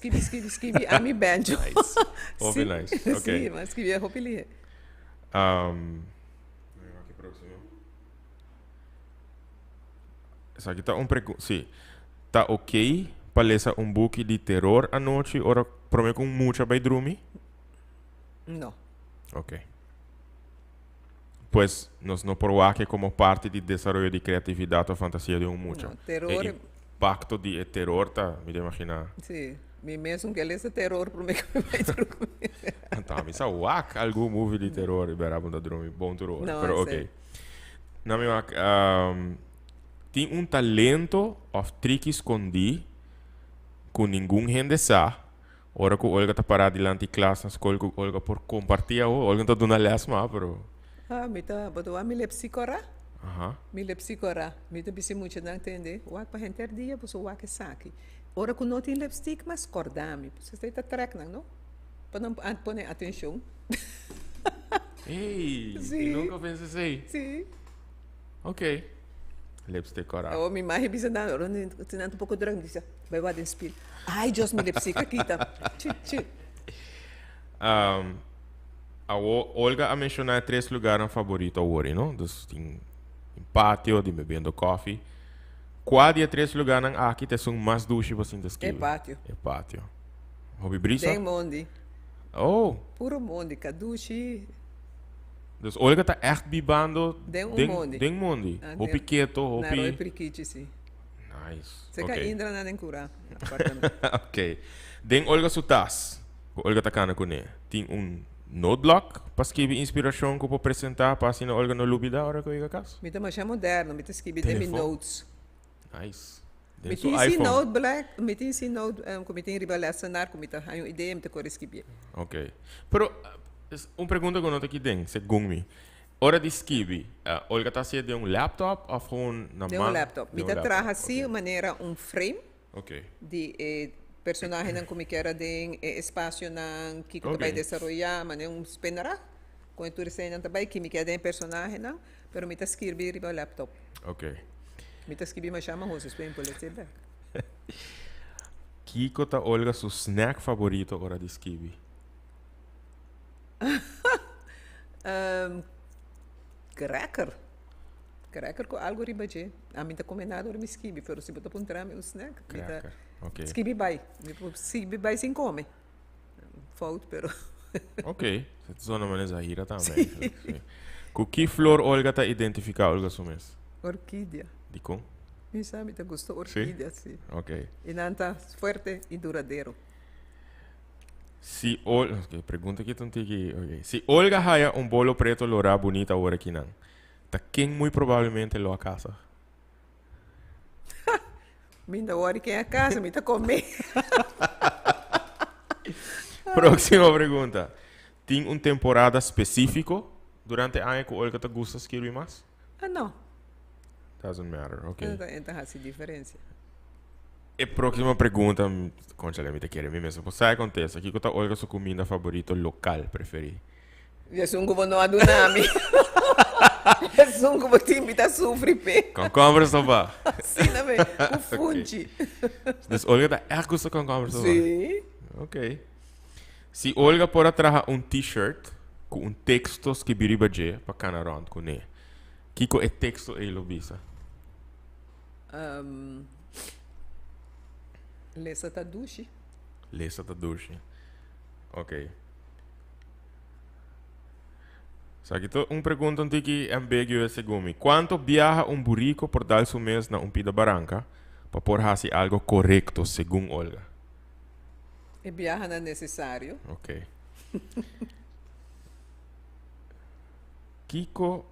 a mi banjo. Nice. Hope nice. Ok. Sim, mas esquibi a roupa ali. Aqui próximo. Essa aqui tá Sim. Tá ok para ler book de terror à noite ou para mim com muita vai dormir? Não. Ok. Pues nos no provar que como parte de desenvolvimento de criatividade ou fantasia de mucho. No, terror... E impacto de terror, tá? Me imagina. Sim. Me mesmo que lê terror para mim que vai dormir. Então, me sa wak algum movie de terror e berabam da dormir bom terror. Não, Pero ok. Na me wak tem talento of trick escondi com ninguém gente sa. Ora que Olga tá parada diante de classe na escola com Olga por compartilhar, Olga tá dando lesma, pero me tá, botou me lepsicora. Aha. Me lepsicora. Me tá bisi muito não entender. Wak para gente dia, você wak saque. Ora que não tem lipstick, mas cordame. Você está track não? Para não pôr atenção. Ei, Sim. nunca pensei assim. Sim. Ok. Lipstick ora. Oh, minha mãe bisa na, ora tinha um pouco drang disse. Vai lá dentro spil. Ai, Deus me lipstick aqui tá. Chi. A Olga a mencionar 3 lugares favoritos agora, não? Dus tem pátio, de bebendo coffee. Qual de 3 lugares aqui te são mais duche para sinta É pátio. É pátio. Hobby brisa? Tem mondi. Oh. Puro mondi, kadushi. Dus Olga tá echt bibando Den mondi. Den mondi. Hobby quieto, hobby. Naroi prikichi si. Nice. Você Ok. quer Indra na nencura. Ok. Den Olga sutas. Olga tá cana com ele. Tem noteblock para escrever inspiração que eu vou apresentar para assim Olga no lubida hora que eu ia casa. Me tá mais moderno, me tá escrever de notes. Nice. Me tem si note black, me tem si note, me tem ribalacionar, me tá uma ideia, me tá cor escrever. Ok. Pero pergunta que eu não tenho aqui dentro, segundo me. Hora de escrever, Olga tá sendo de laptop ou gewoon na mão? De laptop. Me tá traz assim, maneira frame. Ok. De personagem não como que era de espaço não que okay. Vai desenvolver, mas um spenera. Quando tu recém não também que me quer de personagem não, pero me tá escrever riba laptop. Ok. Me tá escrever mas chama rosas bem por exemplo. Kiko tá Olga seu snack favorito hora de escrever? Um, cracker. Cracker com algo riba je. A mim tá comer nada ou me skibi, pero se botar para um trame, um snack. Cracker. Ok. Skibi vai. Skibi vai sem come. Fout, pero. Ok. Zet zona manes ahira também. Sim. Com que flor Olga tá identificar Olga Sumes? Orquídea. De com? Mi sabe, te gostou orquídea, sim. Ok. E nanta forte e duradouro. Se Olga... Ok, pergunta aqui aqui. Ok. Se Olga haya um bolo preto lora bonita hora aqui não. Tá quem muito provavelmente lo a casa? Minda hora que é a casa, me tá comer. Próxima pergunta. Tem uma temporada específico durante o ano que Olga te gusta de escrever mais? Ah, não. Doesn't matter, ok. Então, essa diferença. E próxima pergunta, concha, me te quer mim mesmo. Você acontece, aqui que tá Olga sua comida favorita local preferido? Eu sou um que não adunami. Eu sou um que vou te invitar a sofrer, pé. Concombre sopa. Sim, não é? O funde. Dus Olga tá erg gusta concombre sopa? Sim. Ok. Se Olga pode trazer um t-shirt com um texto que biriba je para canaron com ele. Kiko é texto e lo bisa. Lessa tá duche. Lesa da duche. Ok. So, aqui tô pergunta que é ambíguo segundo. Quanto viaja um burrico por dar su mês na Pida Barranca para por fazer algo correto, segundo Olga? E viaja não é necessário. Ok. Kiko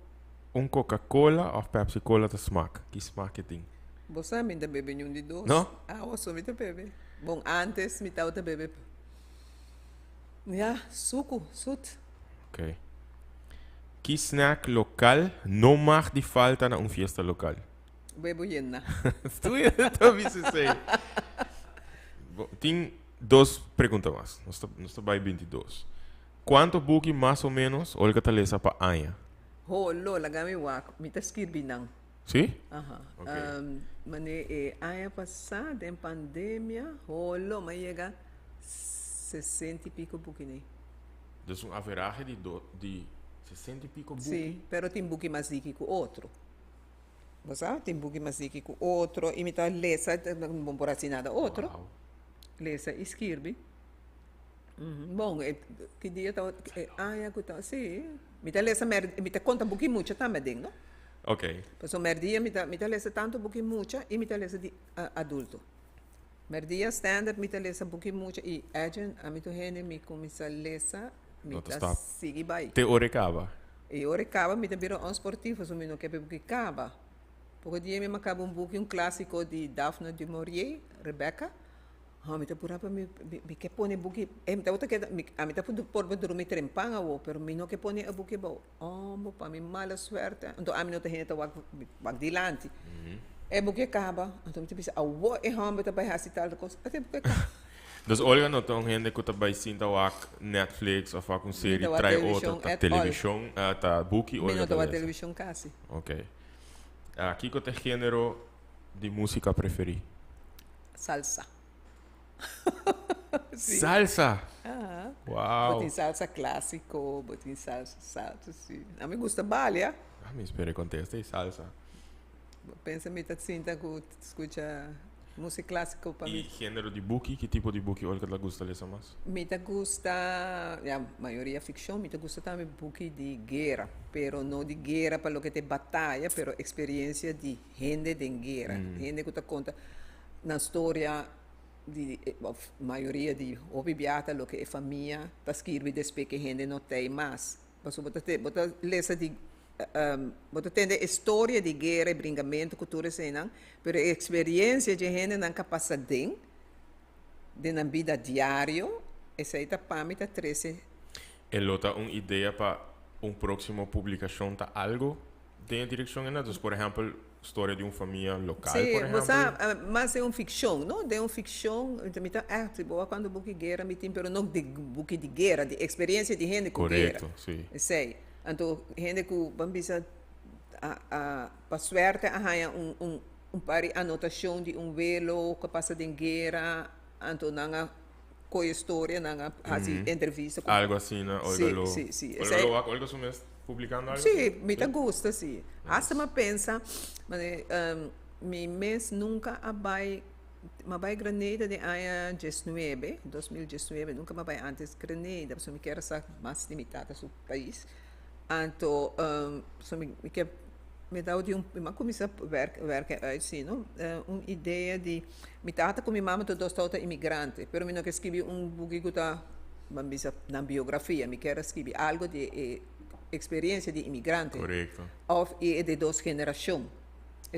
um Coca-Cola ou Pepsi-Cola te smaak? Que smaak que tem? Você ainda bebe nenhum de dois? Não? Ah, eu sou muito bebe. Bom, antes me estava bebe. Ja, suco, sut. Ok. Que snack local não mag de falta na fiesta local? Bebo yena. Tu também se sei. Tem duas perguntas mais. Nós estamos em 22. Quanto buque mais ou menos Olga te lesa para Anya? Holo, lagami wak. Mita skirbi nang. Sim? Aha. Ok. Mane ano passado, em pandemia, holo, mas chega 60 e pico buquinei. Dus um average de 60 e pico buque? Sim, pero tem buque mais diki que o outro. Você tem buque mais diki que o outro, e me tá lesa, não vou por assim nada, outro. Wow. Lesa skirbi. Bom, que dia tá, ano que tá, sim. Me tá lesa, me tá conta buque muito também, não? Ok. Paso merdia me ta lesa tanto buki mucha e me ta lesa di adulto. Merdia standard me ta lesa buki mucha e agent a mi to hene mi comincia lesa mi Not to ta stop. sigi bai. Te orecava. E ora cava mi ta biro on sportivo so mi no kebe buki cava. Porque dia me macaba um buki um clássico de Daphne du Maurier, Rebecca. Ha mi ta pura pa mi ke pone buki e mi ta uta ke a mi ta pu por dormir trempanga wo, pero mi no ke pone a buki bo. Oh, mo pa mi mala suerte. Então a mi no ta hene ta wag dilante. E buki acaba, então mi pensa, awo e hamba ta bai hasi tal coisa. Até buki acaba. Dus Olga não tem gente que também sinta o Netflix ou uma série Não, a trai televisão outra at televisão, tá buque Mi Olga no te ta lesa. televisão casi. Ok. Aqui que tem gênero de música preferido? Salsa. Salsa. Ah. Wow. Botin salsa clássico, botin salsa, sim. A mi gusta balha. Ah, me espere conteste salsa. Pensa mi ta sinta que escucha música clássica para E mim. gênero de buque, que tipo de buque Olga te gusta lesa mais? Me ta gusta, a maioria ficção, me ta gusta também buki de guerra, pero não de guerra para lo que te batalha, pero experiência de gente de guerra. Gente que ta conta na história de maioria de obibiata lo que é família, ta scrive despe que gente não tem mais. Passo bota lesa de bota tende história de guerra, bringamento, cultura senang, pero experiência de gente não capaz de na vida diário, essa aí tá para mim tá 13. Ele tem uma ideia para uma próxima publicação, tá algo de direção ainda? Dus, por exemplo, história de uma família local, Sim, por exemplo? você, mas é uma ficção, não? É uma ficção, então me tá boa quando buque guerra, me tem, pero não de buque de guerra, de experiência de gente com guerra. Correto, sim. Sei. Então, gente que bambisa para suerte arranha um par anotação de um velo que passa de guerra, então não com história, na entrevista. Com... Algo assim, né? Olga Sim, lo... sim, sim. Olga sumes publicando algo? Sim, me gusta, sim. Hasta me pensa, mas mi mês nunca abai, mabai Grenada de año 19, 2019, nunca mabai antes Grenada, so me quero ser mais limitada ao país. Então, so me quer me dá de uma comissão werken uit sim, não? Uma ideia de me tata com minha mama todo estava imigrante, pero me não quer escrever buque que tá na biografia, me quero escrever algo de experiência de imigrante. Correto. Ou de duas gerações.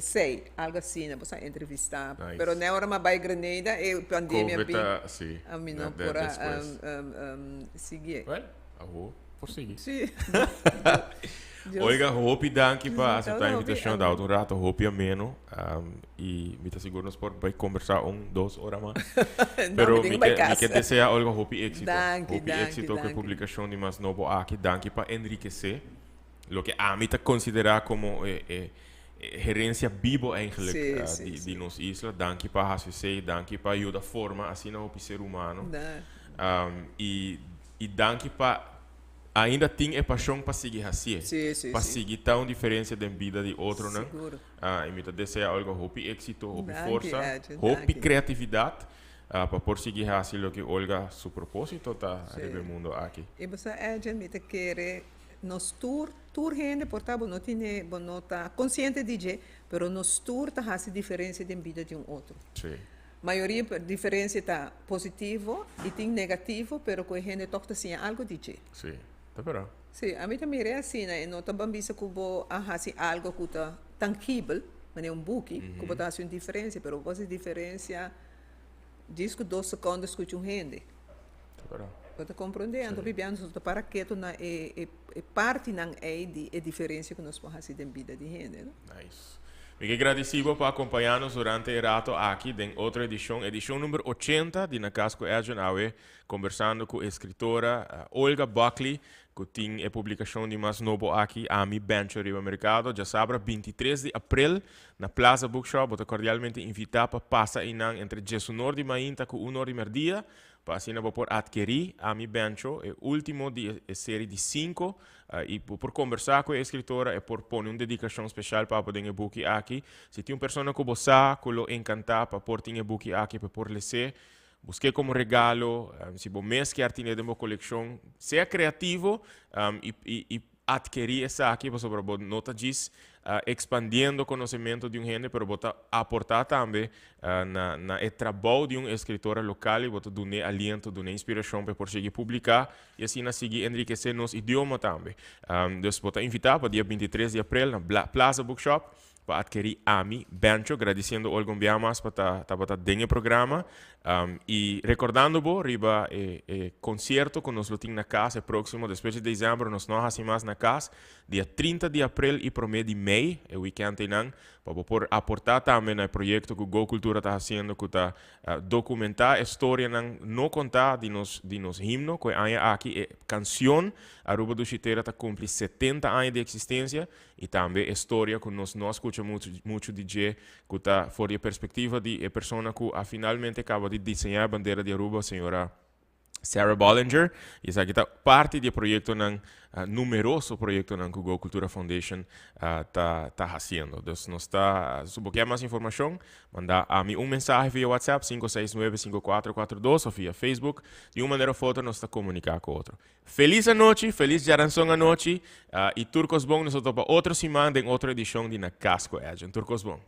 Sei, algo assim, né? Você entrevistar. Nice. Pero na hora que vai Grenada, a pandemia sim. A mim não por seguir. Well, vou prosseguir. Sim. Olga, hope danke para aceitar a invitação da um rato, hope ameno e me seguro nos por vai conversar 2 horas mais. Pero me quer desejar Olga hope éxito. Hope éxito com a publicação de mais novo aqui, danke para enriquecer lo que a mim te considerar como gerência vivo eigenlijk de nossa isla. Danke para HCC, danke para ajudar a forma assim o ser humano. E danke para ainda tem a paixão para seguir assim, para seguir tão diferença da vida de outro, né? E me deseja algo, hope éxito, hope força, hope criatividade, para por seguir assim o que Olga seu propósito tá no mundo aqui. E você me quer nos tour gente portável não tem bonota consciente de que, pero nos tour tá faz diferença da vida de outro. Sim. Maioria diferença tá positivo e tem negativo, pero com a gente toca assim algo de que. Sim. Tá bem. Sim, a mim também é assim, né? Não também bisa que vou fazer algo que tá tangível, mas é book, que vou fazer uma diferença, pero você diferença diz que 2 segundos que um rende. Tá bem. Você compreende? Então, bibendo so para que tu na parte não é de diferença que nós podemos fazer na vida de gente, né? Nice. Muito agradecido por acompanhar-nos durante o rato aqui em outra edição número 80 de Na Casco Agent Awe, conversando com a escritora Olga Buckley, que tem a publicação de mais novo aqui, Ami Bencho Riba Mercado, já sabe, 23 de abril, na Plaza Bookshop, vou cordialmente invitar para passar entre 19 de mainta e 1 de merdia, para assim por adquirir Ami Bencho, o último de série de 5, e por conversar com a escritora e por pôr uma dedicação especial para poder o book aqui. Se tem uma pessoa que você lo encantar para pôr o book aqui para pôr ler, busquei como regalo, se você mês que tiene de uma coleção, seja criativo e adquirir essa aqui, você pode nota diz, expandindo o conhecimento de gente, pero bota aportar também na trabalho de escritora local e bota dar aliento, dar inspiração para conseguir publicar e assim seguir enriquecer nosso idioma também. Então, bota invitar para dia 23 de abril na Plaza Bookshop para adquirir Ami Bencho, agradecendo ao Olga Biamas para estar dentro do programa e recordando-vos, riba concerto que nós temos na casa próximo, depois de dezembro, nós não fazemos mais na casa, dia 30 de abril e 1 de maio, o weekend para poder aportar também no projeto que o Go Cultura está fazendo, que está documentar a história, não contar de nos himno, que é aqui a canção, a Aruba do Chiteira está cumpre 70 anos de existência e também a história que nós não escutamos muito DJ, que está fora da perspectiva de a pessoa que finalmente acaba de desenhar a bandeira de Aruba, a senhora Sarah Bollinger, e essa aqui está parte do projeto, numeroso projeto que o Go Cultura Foundation está fazendo. Então, nós está, se você quer mais informação, manda a mim mensagem via WhatsApp 569-5442 ou via Facebook. De uma maneira ou outra, nós está comunicar com o outro. Feliz a noite, feliz Jaranção a noite, e Turcos Bom, nós estamos para outra semana em outra edição de Na Casco Agent. Turcos Bom.